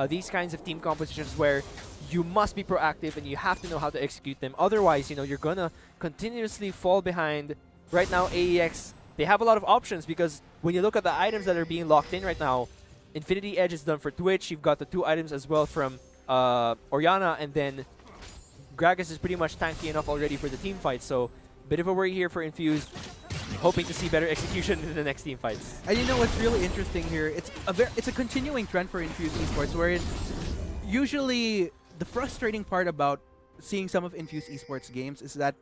these kinds of team compositions where you must be proactive and you have to know how to execute them. Otherwise, you know, you're gonna continuously fall behind. Right now, AEX, they have a lot of options because when you look at the items that are being locked in right now, Infinity Edge is done for Twitch. You've got the 2 items as well from Orianna, and then Gragas is pretty much tanky enough already for the team fight. So, bit of a worry here for Infused. Hoping to see better execution in the next team fights. And you know what's really interesting here? It's a continuing trend for Infused Esports, wherein usually the frustrating part about seeing some of Infuse Esports games is that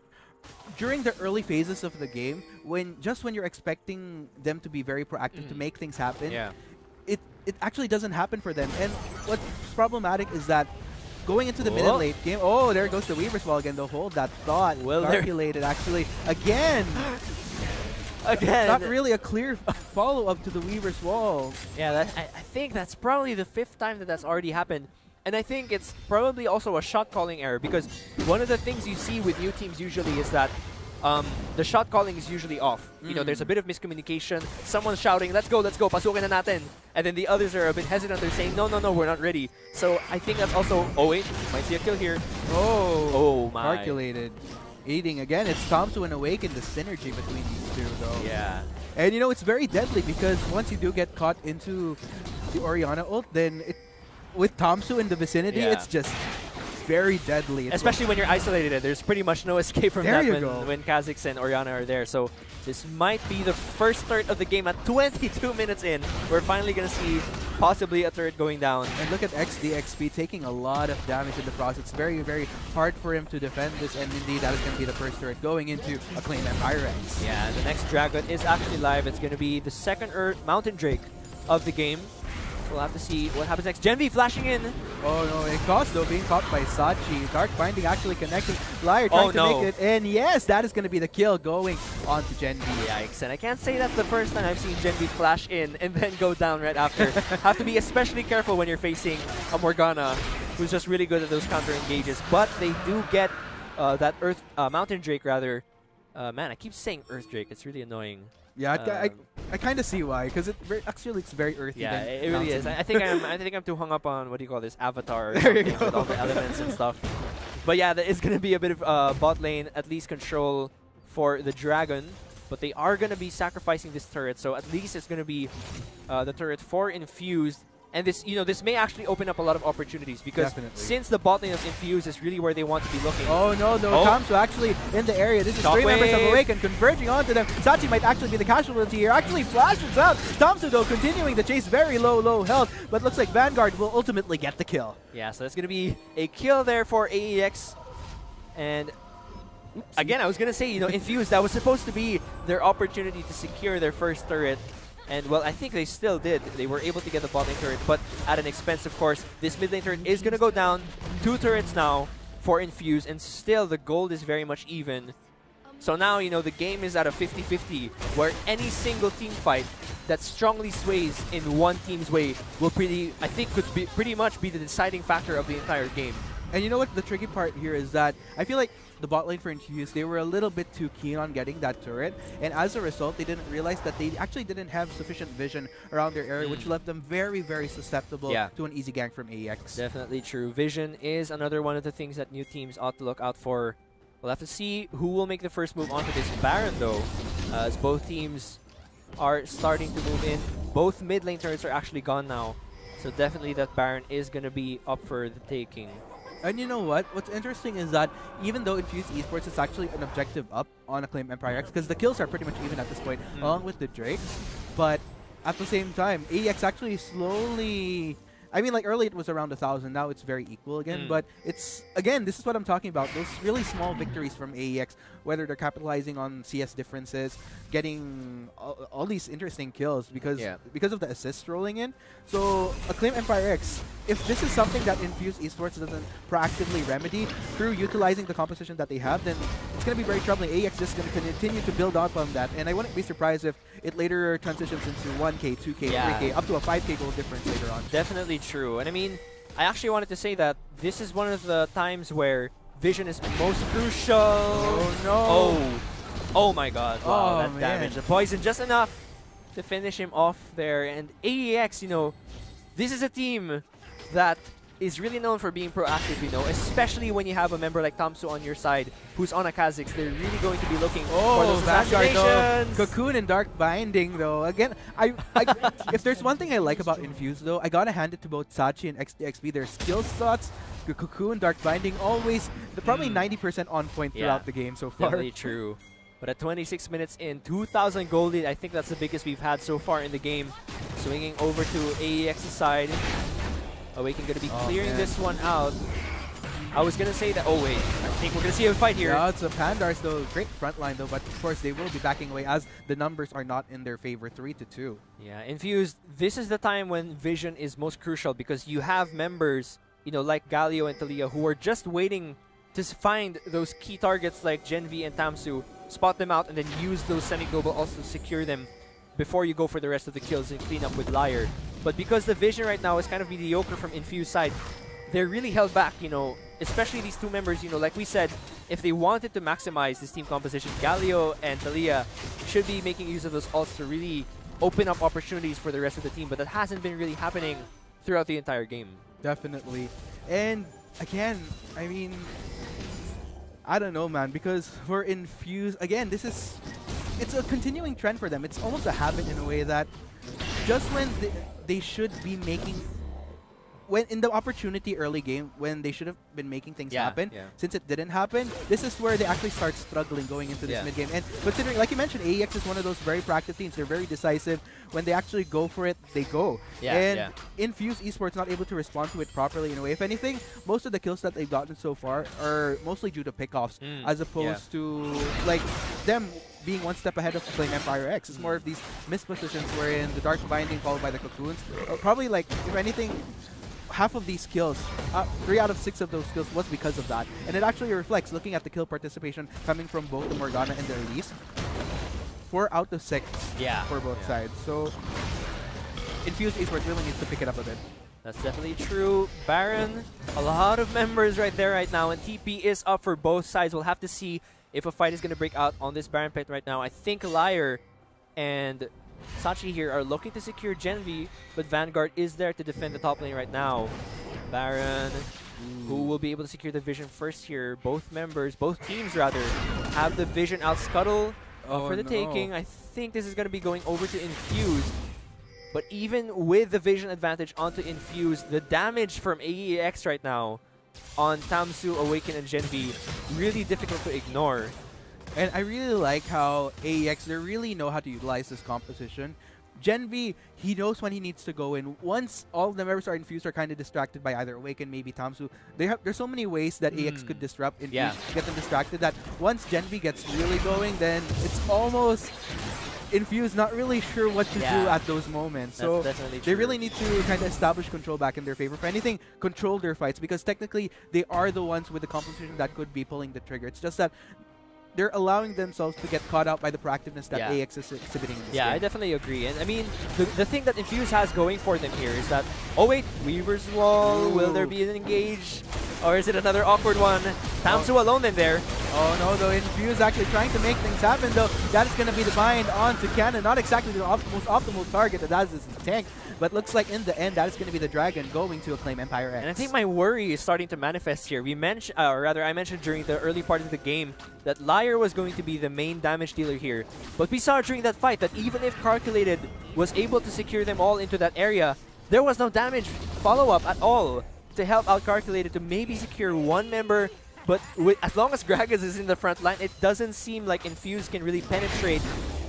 during the early phases of the game, when you're expecting them to be very proactive to make things happen, it actually doesn't happen for them. And what's problematic is that going into the mid and late game, there goes the Weaver's Wall again. They'll hold that thought. Well, calculated actually again. Again, not really a clear follow-up to the Weaver's Wall. Yeah, I think that's probably the 5th time that that's already happened. And I think it's probably also a shot calling error, because one of the things you see with new teams usually is that the shot calling is usually off. You know, there's a bit of miscommunication. Someone's shouting, let's go, pasukin na natin. And then the others are a bit hesitant. They're saying, no, we're not ready. So I think that's also, oh wait, might see a kill here. Oh my. Calculated. Eating again, it's Tomsu and Awaken, the synergy between these two though. Yeah. And you know, it's very deadly because once you do get caught into the Orianna ult, then with Tomsu in the vicinity, it's just very deadly. Especially when you're isolated. There's pretty much no escape from that when Kha'Zix and Orianna are there. So this might be the first turret of the game at 22 minutes in. We're finally going to see possibly a turret going down. And look at XDXP taking a lot of damage in the process. It's very, very hard for him to defend this, and indeed that is going to be the first turret going into Acclaim Empire X. Yeah, the next Dragon is actually live. It's going to be the second Mountain Drake of the game. We'll have to see what happens next. Gen V flashing in. Oh no, and Cos though being caught by Sachi. Dark Binding actually connecting. Liar trying to make it. And yes, that is going to be the kill going on to Gen V. Yikes, and I can't say that's the first time I've seen Gen V flash in and then go down right after. Have to be especially careful when you're facing a Morgana who's just really good at those counter engages. But they do get that Mountain Drake rather. Man, I keep saying Earth Drake. It's really annoying. Yeah, I kind of see why, because actually looks very earthy. Yeah, it really is. I think I'm too hung up on what do you call this, Avatar or something with all the elements and stuff. But yeah, it's gonna be a bit of bot lane at least control for the Dragon, but they are gonna be sacrificing this turret, so at least it's gonna be the turret for Infused. And this, this may actually open up a lot of opportunities because since the bot lane of Infuse is really where they want to be looking. Oh no, Tomsu actually in the area. This is three members of Awaken converging onto them. Sachi might actually be the casualty here. Actually flashes out. Tomsu though continuing the chase, very low health, but looks like Vanguard will ultimately get the kill. Yeah, so that's going to be a kill there for AEX. And again, I was going to say, Infuse, that was supposed to be their opportunity to secure their first turret. And, well, I think they still did. They were able to get the bot lane turret, but at an expense, of course. This mid lane turret is going to go down. 2 turrets now for Infuse, and still the gold is very much even. So now, the game is at a 50-50, where any single team fight that strongly sways in one team's way will could pretty much be the deciding factor of the entire game. And you know what the tricky part here is that I feel like the bot lane for Infuse, they were a little bit too keen on getting that turret, and as a result, they didn't realize that they actually didn't have sufficient vision around their area, which left them very, very susceptible to an easy gank from AEX. Definitely true. Vision is another one of the things that new teams ought to look out for. We'll have to see who will make the first move onto this Baron, though, as both teams are starting to move in. Both mid lane turrets are actually gone now, so definitely that Baron is going to be up for the taking. And you know what? What's interesting is that even though Infuse Esports is actually an objective up on Acclaim Empire X, because the kills are pretty much even at this point, along with the Drakes, but at the same time, AEX actually slowly... I mean, like, early it was around 1,000, now it's very equal again, but it's, again, this is what I'm talking about, those really small victories from AEX, whether they're capitalizing on CS differences, getting all these interesting kills because of the assists rolling in. So, Acclaim Empire X, if this is something that Infuse Esports doesn't proactively remedy through utilizing the composition that they have, then it's going to be very troubling. AEX is going to continue to build up on that, and I wouldn't be surprised if it later transitions into 1K, 2K, 3K, up to a 5K goal difference later on. Definitely true. And I mean, I actually wanted to say that this is one of the times where Vision is most crucial. Oh no. Oh my god. Wow, that damage. The poison just enough to finish him off there. And AEX, this is a team that is really known for being proactive, especially when you have a member like Tomsu on your side who's on a Kha'Zix. They're really going to be looking for those assassinations. Cocoon and Dark Binding, though. Again, if there's one thing I like about Infuse, though, I gotta hand it to both Sachi and XDXP. Their skill slots, the Cocoon, Dark Binding, always probably 90% on point throughout the game so far. Definitely true. But at 26 minutes in, 2,000 gold lead, I think that's the biggest we've had so far in the game. Swinging over to AEX's side. Awaken going to be clearing this one out. I was gonna say that. Oh wait, I think we're gonna see a fight here. Yeah, it's a Pandars though. Great front line though, but of course they will be backing away as the numbers are not in their favor. 3-2. Yeah, Infused. This is the time when vision is most crucial because you have members, you know, like Galio and Talia, who are just waiting to find those key targets like Gen V and Tamsu, spot them out, and then use those semi-global also to secure them before you go for the rest of the kills and clean up with Liar. But because the vision right now is kind of mediocre from Infused side, they're really held back, you know, especially these two members, you know, like we said, if they wanted to maximize this team composition, Galio and Talia should be making use of those ults to really open up opportunities for the rest of the team, but that hasn't been really happening throughout the entire game. Definitely. And again, I mean, I don't know, man, because for Infused, again, it's a continuing trend for them. It's almost a habit in a way that just when they should be making, when in the opportunity early game, when they should have been making things happen, since it didn't happen, this is where they actually start struggling going into this mid game. And considering, like you mentioned, AEX is one of those very proactive teams. They're very decisive. When they actually go for it, they go. Infused Esports not able to respond to it properly in a way. If anything, most of the kills that they've gotten so far are mostly due to pickoffs, as opposed to like them being one step ahead of playing Empire X. It's more of these missed positions wherein the Dark Binding followed by the Cocoons. Probably like, if anything, half of these kills, 3 out of 6 of those kills was because of that. And it actually reflects, looking at the kill participation coming from both the Morgana and the Elise. 4 out of 6 for both sides. So Infused Esports really needs to pick it up a bit. That's definitely true. Baron, a lot of members right there right now, and TP is up for both sides. We'll have to see if a fight is going to break out on this Baron pit right now. I think Liar and Sachi here are looking to secure Gen V, but Vanguard is there to defend the top lane right now. Baron, who will be able to secure the vision first here. Both members, both teams rather, have the vision out scuttle for the taking. I think this is going to be going over to Infuse. But even with the vision advantage onto Infuse, the damage from AEX right now on Tamsu, Awaken, and Gen V, really difficult to ignore. And I really like how AEX, they really know how to utilize this composition. Gen V, he knows when he needs to go in. Once all the members are infused or kind of distracted by either Awaken, maybe Tamsu, there's so many ways that AEX could disrupt Infuse, get them distracted, that once Gen V gets really going, then it's almost Infuse not really sure what to do at those moments. So they really need to kind of establish control back in their favor. For anything, control their fights, because technically they are the ones with the composition that could be pulling the trigger. It's just that they're allowing themselves to get caught out by the proactiveness that AX is exhibiting in this game. I definitely agree. And I mean, the thing that Infuse has going for them here is that, oh wait, Weaver's Wall, will there be an engage? Or is it another awkward one? Tamsu alone in there. Oh no, though, Infuse actually trying to make things happen, though. That is going to be the bind onto Cannon. Not exactly the most optimal target, that is the tank. But looks like in the end, that is going to be the Dragon going to acclaim Empire X. And I think my worry is starting to manifest here. We mentioned, or rather, I mentioned during the early part of the game that Liar was going to be the main damage dealer here. But we saw during that fight that even if Calculated was able to secure them all into that area, there was no damage follow-up at all to help out Calculated to maybe secure one member. But as long as Gragas is in the front line, it doesn't seem like Infuse can really penetrate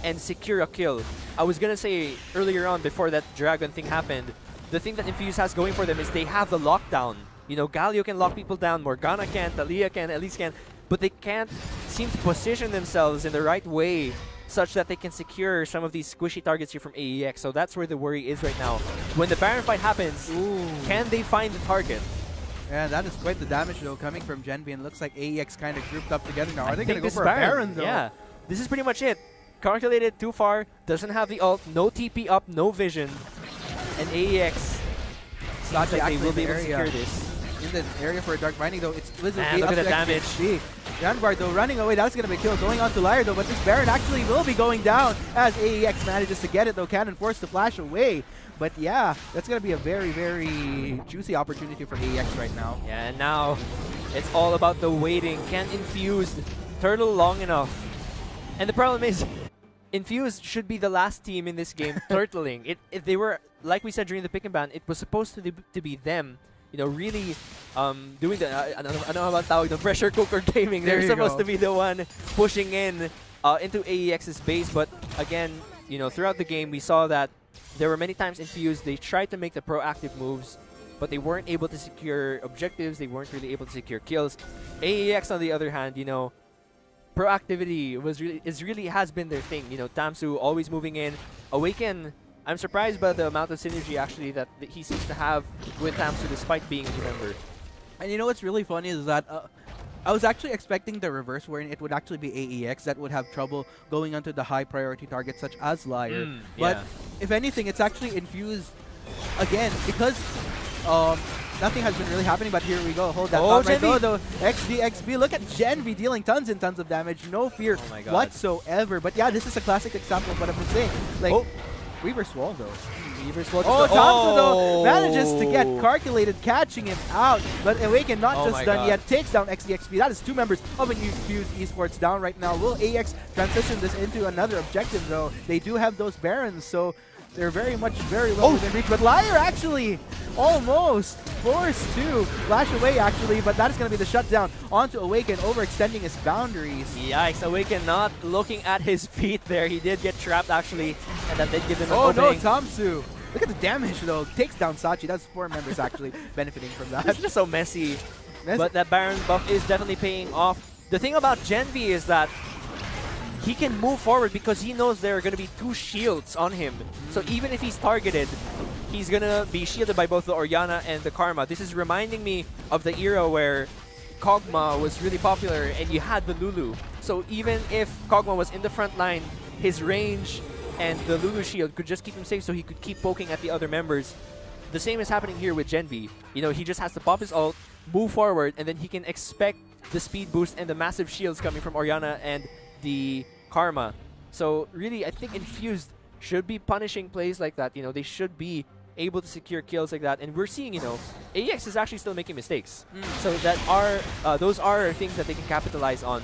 and secure a kill. I was going to say earlier on, before that Dragon thing happened, the thing that Infuse has going for them is they have the lockdown. You know, Galio can lock people down, Morgana can, Talia can, Elise can, but they can't seem to position themselves in the right way such that they can secure some of these squishy targets here from AEX. So that's where the worry is right now. When the Baron fight happens, can they find the target? Yeah, that is quite the damage, though, coming from Gen V, and looks like AEX kind of grouped up together now. Are they going to go for a Baron, though? Yeah, this is pretty much it. Calculated too far, doesn't have the ult, no TP up, no vision, and AEX seems like they will be able to secure this. In the area for a Dark Binding, though, it's Blizzard. Look at the damage. Vanguard, though, running away. That's going to be killed. Going on to Liar, though, but this Baron actually will be going down as AEX manages to get it, though. Cannon forced to flash away. But yeah, that's going to be a very, very juicy opportunity for AEX right now. Yeah, and now it's all about the waiting. Can Infuse turtle long enough? And the problem is, Infuse should be the last team in this game turtling. If they were, like we said during the pick and ban, it was supposed to be them, you know, really doing the, I don't know about tawag, the pressure cooker gaming. They're supposed to be the one pushing in into AEX's base. But again, you know, throughout the game, we saw that there were many times Infuse, they tried to make the proactive moves, but they weren't able to secure objectives. They weren't really able to secure kills. AEX, on the other hand, you know, proactivity has been their thing. You know, Tamsu always moving in. Awaken, I'm surprised by the amount of synergy actually that he seems to have with Tamsu despite being a new member. And you know what's really funny is that I was actually expecting the reverse, wherein it would actually be AEX that would have trouble going onto the high priority targets such as Liar. But if anything, it's actually Infused again because nothing has been really happening. But here we go. Hold that thought right though. XDXB. Look at Gen V dealing tons and tons of damage. No fear whatsoever. But yeah, this is a classic example of what I've been saying. Like Weaver Swall though. Tamsu though manages to get calculated, catching him out. But Awaken not just done yet, takes down XDXP. That is 2 members of Infused Esports down right now. Will AEX transition this into another objective though? They do have those Barons, so they're very low within reach. But Liar actually almost forced to flash away actually, but that is going to be the shutdown onto Awaken, overextending his boundaries. Yikes, Awaken not looking at his feet there. He did get trapped actually, and that did give him an opening. No, Tamsu. Look at the damage though. Takes down Sachi. That's 4 members actually benefiting from that. It's just so messy. But that Baron buff is definitely paying off. The thing about Gen V is that he can move forward because he knows there are going to be 2 shields on him. So even if he's targeted, he's going to be shielded by both the Orianna and the Karma. This is reminding me of the era where Kog'Maw was really popular and you had the Lulu. So even if Kog'Maw was in the front line, his range and the Lulu shield could just keep him safe so he could keep poking at the other members. The same is happening here with Gen V. You know, he just has to pop his ult, move forward, and then he can expect the speed boost and the massive shields coming from Orianna and the Karma. So really, I think Infused should be punishing plays like that. You know, they should be able to secure kills like that. And we're seeing, you know, AEX is actually still making mistakes. So that are those are things that they can capitalize on.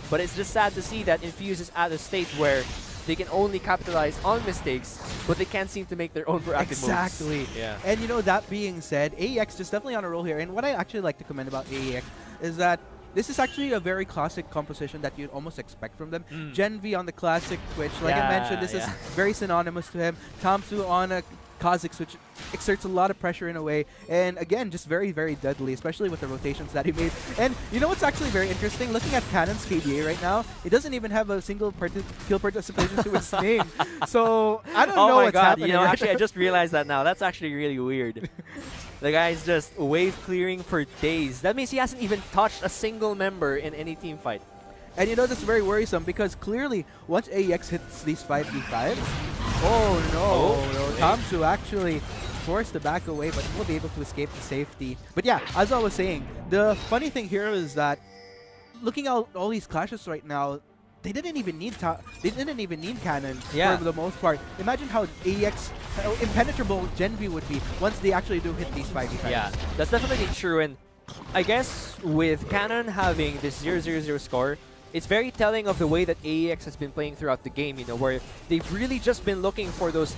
But it's just sad to see that Infused is at a state where they can only capitalize on mistakes, but they can't seem to make their own proactive moves. Exactly. Yeah. And you know, that being said, AEX is definitely on a roll here. And what I actually like to commend about AEX is that this is actually a very classic composition that you'd almost expect from them. Gen V on the classic Twitch, like I mentioned, this is very synonymous to him. Tamsu on a Kha'Zix Switch exerts a lot of pressure in a way, and again, just very deadly, especially with the rotations that he made. And you know what's actually very interesting? Looking at Cannon's KDA right now, it doesn't even have a single kill participation to its name. So I don't know what's happening. You know, actually, I just realized that now. That's actually really weird. The guy's just wave clearing for days. That means he hasn't even touched a single member in any team fight. And you know, that's very worrisome because clearly, once AEX hits these 5v5s, Tamsu actually forced to back away, but will be able to escape to safety. But yeah, as I was saying, the funny thing here is that looking at all these clashes right now, they didn't even need Cannon for the most part. Imagine how AEX, how impenetrable Gen V would be once they actually do hit these 5v5s. Yeah, that's definitely true. And I guess with Cannon having this 0-0-0 score, it's very telling of the way that AEX has been playing throughout the game, you know, where they've really just been looking for those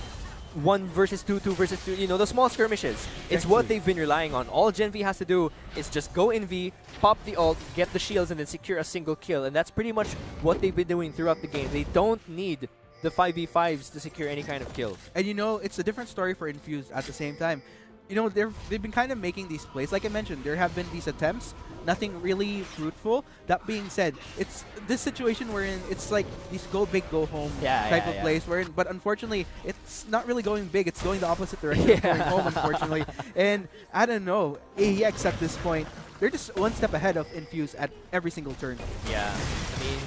1 versus 2, 2 versus 2, you know, the small skirmishes. It's what they've been relying on. All Gen V has to do is just go in V, pop the ult, get the shields, and then secure a single kill. And that's pretty much what they've been doing throughout the game. They don't need the 5v5s to secure any kind of kill. And you know, it's a different story for Infused at the same time. You know, they've been kind of making these plays. Like I mentioned, there have been these attempts, nothing really fruitful. That being said, it's this situation wherein it's like these go big, go home type of plays. Wherein, but unfortunately, it's not really going big. It's going the opposite direction, going home, unfortunately. And I don't know, AEX at this point, they're just one step ahead of Infused at every single turn. Yeah, I mean,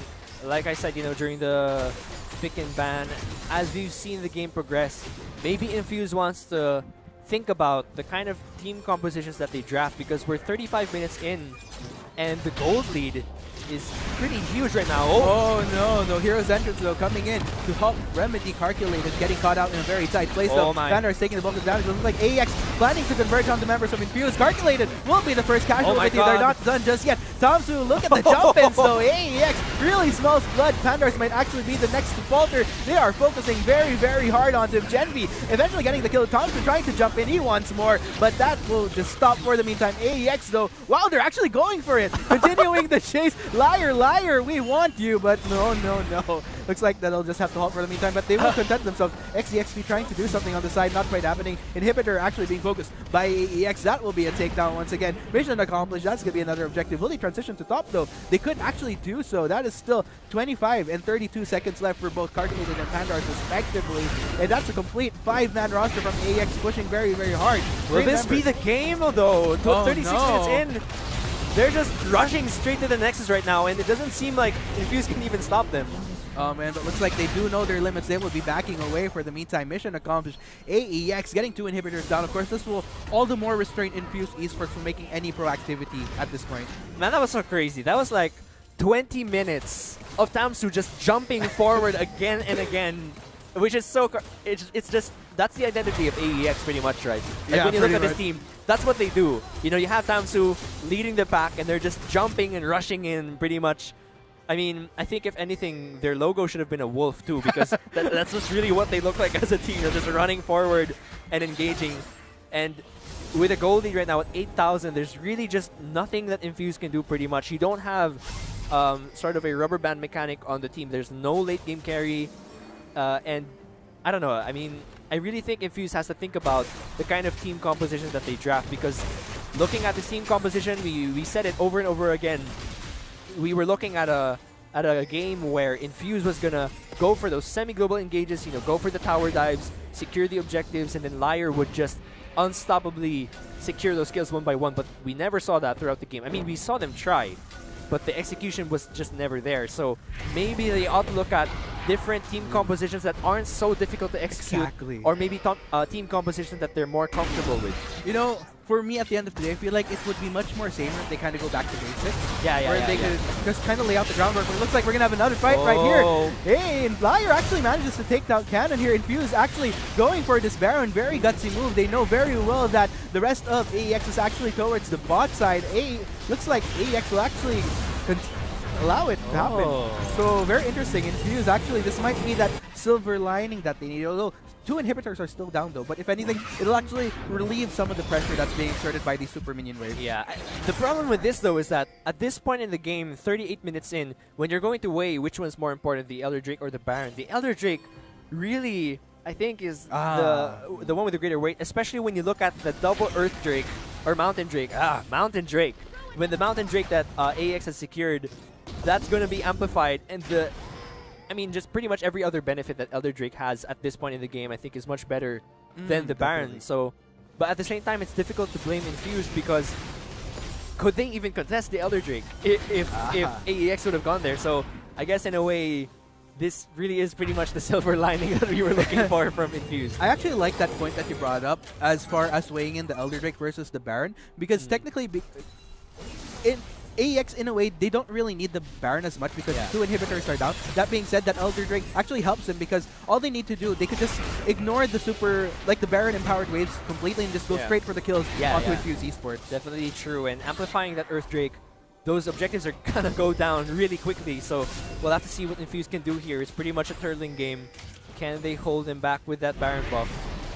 like I said, you know, during the pick and ban, as we've seen the game progress, maybe Infused wants to think about the kind of team compositions that they draft, because we're 35 minutes in and the gold lead is pretty huge right now. No Hero's Entrance though coming in to help Remedy calculated, getting caught out in a very tight place though. Vander is taking the bulk of the damage. It looks like AEX planning to converge on the members of Infused. Calculated will be the first casualty. They're not done just yet. Tamsu, look at the jump-ins though. AEX really smells blood. Pandars might actually be the next to falter. They are focusing very hard on him. Gen V eventually getting the kill. Tamsu trying to jump in. He wants more, but that will just stop for the meantime. AEX though, wow, they're actually going for it. Continuing the chase. Liar, we want you, but no. Looks like that'll just have to halt for the meantime, but they will content themselves. XEXP trying to do something on the side, not quite happening. Inhibitor actually being focused by AEX. That will be a takedown once again. Mission accomplished. That's going to be another objective. Will they transition to top though? They could actually do so. That is still 25 and 32 seconds left for both Calculated and Pandars respectively. And that's a complete 5-man roster from AEX pushing very, very hard. Will this be the game though? 36 minutes in. They're just rushing straight to the Nexus right now, and it doesn't seem like Infuse can even stop them. Oh man, but looks like they do know their limits. They will be backing away for the meantime. Mission accomplished. AEX getting 2 inhibitors down. Of course, this will all the more restrain Infuse Esports from making any proactivity at this point. Man, that was so crazy. That was like 20 minutes of Tamsu just jumping forward again and again, which is so... It's just... That's the identity of AEX pretty much, right? Like Yeah, when you look at much. this team, that's what they do. You know, you have Tamsu leading the pack, and they're just jumping and rushing in pretty much. I mean, I think if anything, their logo should have been a wolf too, because that's just really what they look like as a team. They're just running forward and engaging. And with a gold lead right now at 8,000, there's really just nothing that Infuse can do pretty much. You don't have sort of a rubber band mechanic on the team. There's no late game carry. And I don't know. I mean, I really think Infuse has to think about the kind of team composition that they draft, because looking at the team composition, we said it over and over again. We were looking at a game where Infuse was gonna go for those semi-global engages, you know, go for the tower dives, secure the objectives, and then Liar would just unstoppably secure those kills one by one. But we never saw that throughout the game. I mean, we saw them try, but the execution was just never there. So maybe they ought to look at different team compositions that aren't so difficult to execute. Exactly. Or maybe team compositions that they're more comfortable with. You know, for me, at the end of the day, I feel like it would be much more safer if they kind of go back to basics. Where they could just kind of lay out the groundwork. But it looks like we're going to have another fight right here. Hey, and Liar actually manages to take down Cannon here. Infuse actually going for this Baron. Very gutsy move. They know very well that the rest of AEX is actually towards the bot side. Looks like AEX will actually allow it to happen. So very interesting. Infuse actually, this might be that silver lining that they need. Although 2 inhibitors are still down though, but if anything, it'll actually relieve some of the pressure that's being exerted by the super minion wave. Yeah. The problem with this though is that at this point in the game, 38 minutes in, when you're going to weigh which one's more important, the Elder Drake or the Baron, the Elder Drake really, I think, is the one with the greater weight, especially when you look at the double Earth Drake or Mountain Drake. Mountain Drake. When the Mountain Drake that AEX has secured, that's going to be amplified, and I mean, just pretty much every other benefit that Elder Drake has at this point in the game, I think, is much better than the Baron. So, but at the same time, it's difficult to blame Infuse, because could they even contest the Elder Drake if AEX would have gone there? So, I guess in a way, this really is pretty much the silver lining that we were looking for from Infuse. I actually like that point that you brought up as far as weighing in the Elder Drake versus the Baron, because technically, in AEX, in a way, they don't really need the Baron as much because 2 inhibitors are down. That being said, that Elder Drake actually helps them, because all they need to do, they could just ignore the the Baron empowered waves completely and just go straight for the kills onto Infuse Esports. Definitely true, and amplifying that Earth Drake, those objectives are gonna go down really quickly, so we'll have to see what Infuse can do here. It's pretty much a turtling game. Can they hold him back with that Baron buff?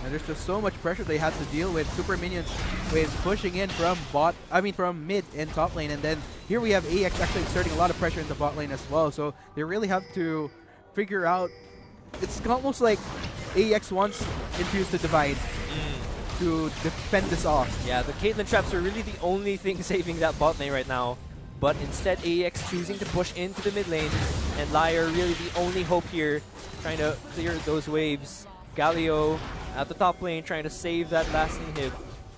And there's just so much pressure they have to deal with. Super minions with pushing in from from mid and top lane, and then here we have AEX actually exerting a lot of pressure in the bot lane as well. So they really have to figure out. It's almost like AEX wants Infuse to divide to defend this off. Yeah, the Caitlyn traps are really the only thing saving that bot lane right now. But instead, AEX choosing to push into the mid lane, and Liar really the only hope here, trying to clear those waves. Galio at the top lane trying to save that last inhib,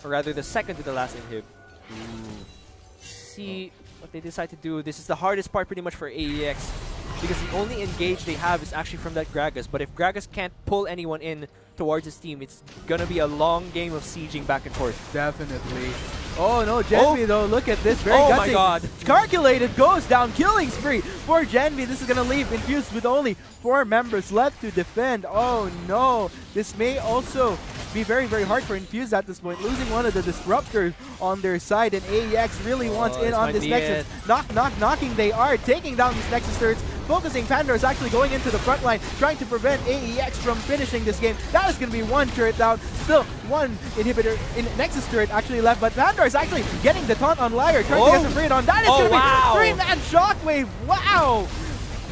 or rather the second to the last inhib. See what they decide to do. This is the hardest part pretty much for AEX, because the only engage they have is actually from that Gragas. But if Gragas can't pull anyone in towards his team, it's gonna be a long game of sieging back and forth. Definitely. Oh no, Genvi though, look at this. Very oh gutsy. My god. Calculated goes down, killing spree for Genvi. This is gonna leave Infused with only 4 members left to defend. Oh no, this may also be very, very hard for Infused at this point, losing one of the disruptors on their side, and AEX really wants in on this Nexus. Knocking, they are taking down these Nexus turrets. Focusing, Pandar is actually going into the front line, trying to prevent AEX from finishing this game. That is going to be 1 turret down. Still 1 inhibitor in Nexus turret actually left, but Pandar is actually getting the taunt on Liar, trying to get the free on. That is going to be 3-man shockwave. Wow!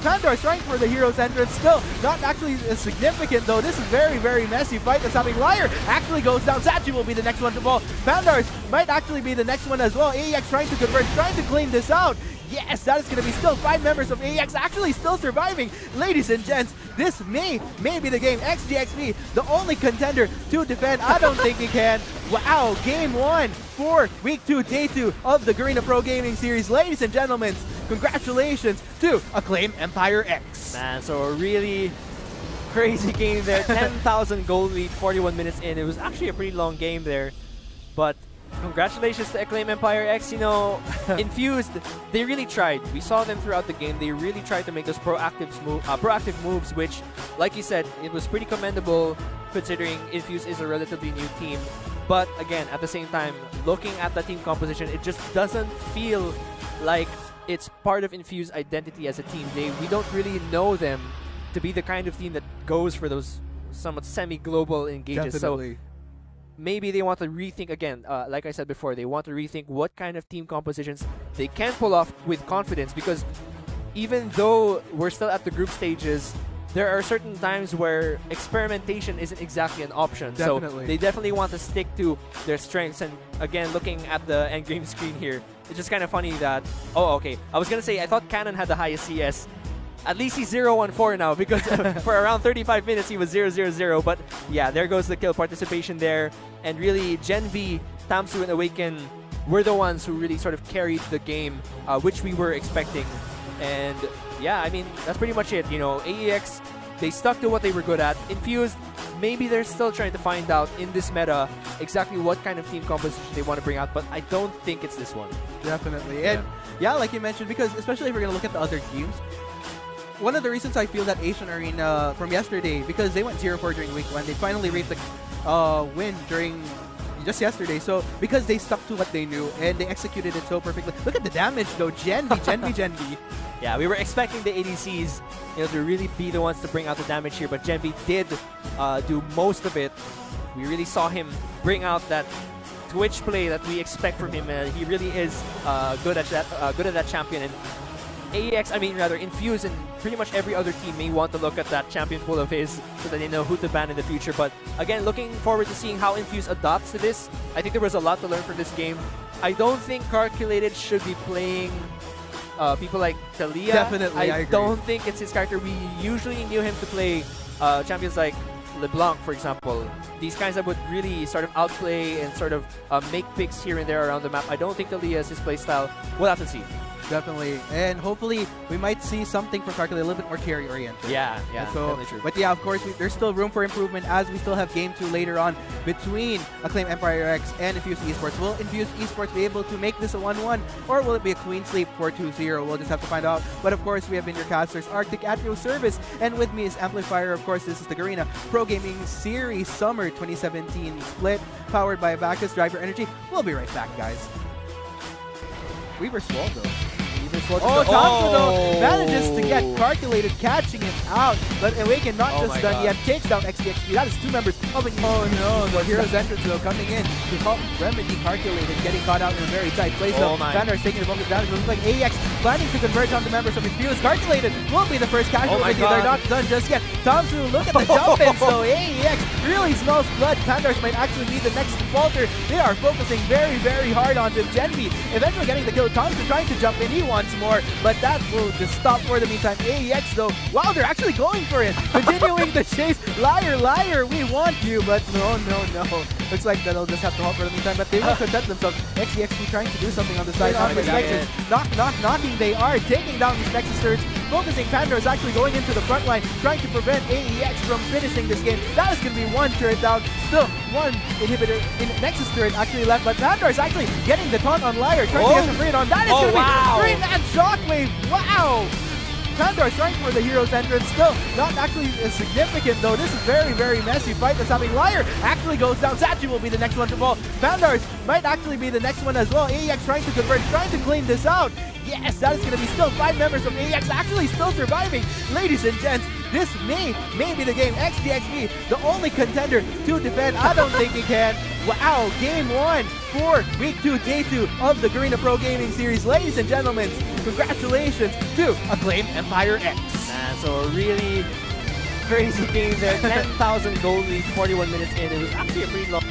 Pandor's trying for the hero's entrance. Still not actually as significant though. This is very, very messy fight that's happening. Liar actually goes down. Sachi will be the next one to fall. Pandor's might actually be the next one as well. AEX trying to convert, trying to clean this out. Yes, that is going to be still 5 members of AEX actually still surviving. Ladies and gents, this may be the game. XGXB, the only contender to defend. I don't think he can. Wow, game 1 for week 2, day 2 of the Garena Pro Gaming Series. Ladies and gentlemen, congratulations to Acclaim Empire X. Man, so a really crazy game there. 10,000 gold lead, 41 minutes in. It was actually a pretty long game there, but congratulations to Acclaim Empire X. You know, Infused, they really tried. We saw them throughout the game. They really tried to make those proactive moves, which, like you said, it was pretty commendable considering Infused is a relatively new team. But again, at the same time, looking at the team composition, it just doesn't feel like it's part of Infused's identity as a team. We don't really know them to be the kind of team that goes for those somewhat semi-global engages. Definitely. So maybe they want to rethink again, like I said before, they want to rethink what kind of team compositions they can pull off with confidence, because even though we're still at the group stages, there are certain times where experimentation isn't exactly an option. Definitely. So they definitely want to stick to their strengths. And again, looking at the end game screen here, it's just kind of funny that, oh, okay, I was going to say, I thought Cannon had the highest CS. At least he's 0-1-4 now, because for around 35 minutes he was 0-0-0. But yeah, there goes the kill participation there. And really, Gen V, Tamsu, and Awaken were the ones who really sort of carried the game, which we were expecting. And yeah, I mean, that's pretty much it. You know, AEX, they stuck to what they were good at. Infused, maybe they're still trying to find out in this meta exactly what kind of team composition they want to bring out, but I don't think it's this one. Definitely. And yeah, like you mentioned, because especially if we're going to look at the other teams, one of the reasons I feel that Asian Arena from yesterday, because they went 0-4 during week 1, they finally reaped the win during just yesterday. So because they stuck to what they knew and they executed it so perfectly. Look at the damage though, Gen V. Yeah, we were expecting the ADCs, you know, to really be the ones to bring out the damage here, but Gen V did do most of it. We really saw him bring out that Twitch play that we expect from him. He really is good at that champion. And AEX, I mean rather Infuse, and pretty much every other team may want to look at that champion pool of his so that they know who to ban in the future. But again, looking forward to seeing how Infuse adapts to this. I think there was a lot to learn from this game. I don't think Calculated should be playing people like Talia. Definitely, I agree. Don't think it's his character. We usually knew him to play champions like LeBlanc, for example. These guys that would really sort of outplay and sort of make picks here and there around the map. I don't think Talia is his playstyle. We'll have to see. Definitely. And hopefully we might see something from Calculated a little bit more carry oriented. Yeah, so, definitely true. But yeah, of course, there's still room for improvement as we still have game 2 later on between Acclaim Empire X and Infused Esports. Will Infused Esports be able to make this a 1-1, or will it be a clean sweep for 2-0? We'll just have to find out. But of course, we have been your casters, Arctic at your service, and with me is Amplifier. Of course, this is the Garena Pro Gaming Series Summer 2017 split, powered by Bacchus Driver Energy. We'll be right back, guys. Weaver Swole though. Oh, Tamsu though manages to get Calculated, catching him out. But Awaken not just done yet, takes down XDXP. That is 2 members of an the Hero's entrance though coming in to help remedy Calculated, getting caught out in a very tight place though. Vandar is taking the focus damage. It looks like AEX planning to converge on the members of Infused. Calculated will be the first casualty. They're not done just yet. Tamsu, look at the jump ins though. AEX really smells blood. Pandars might actually be the next falter. They are focusing very, very hard on them. Gen V eventually getting the kill. Tamsu trying to jump in. He wants more, but that will just stop for the meantime. AEX though, wow, they're actually going for it. Continuing the chase. Liar, we want you, but no. Looks like they'll just have to halt for the meantime, but they will content themselves. XEXP trying to do something on the side. Knocking, they are taking down these Nexus Surge. Focusing, Pandora is actually going into the front line, trying to prevent AEX from finishing this game. That is going to be 1 turret down. Still 1 inhibitor in Nexus turret actually left, but Pandora is actually getting the taunt on Liar, trying to get the free on. That is going to be 3-man shockwave. Wow! Pandora is trying for the hero's entrance. Still not actually as significant though. This is very, very messy fight that's happening. Liar actually goes down. Sachi will be the next one to fall. Pandora might actually be the next one as well. AEX trying to convert, trying to clean this out. Yes, that is going to be still 5 members of AEX actually still surviving. Ladies and gents, this may be the game. XDXV, the only contender to defend. I don't think he can. Wow, game 1 for week 2, day 2 of the Garena Pro Gaming Series. Ladies and gentlemen, congratulations to Acclaim Empire X. So a really crazy game there. 10,000 gold lead, 41 minutes in. It was actually a pretty long.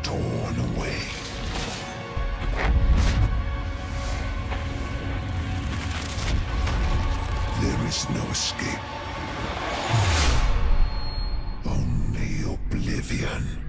Torn away. There is no escape. Only oblivion.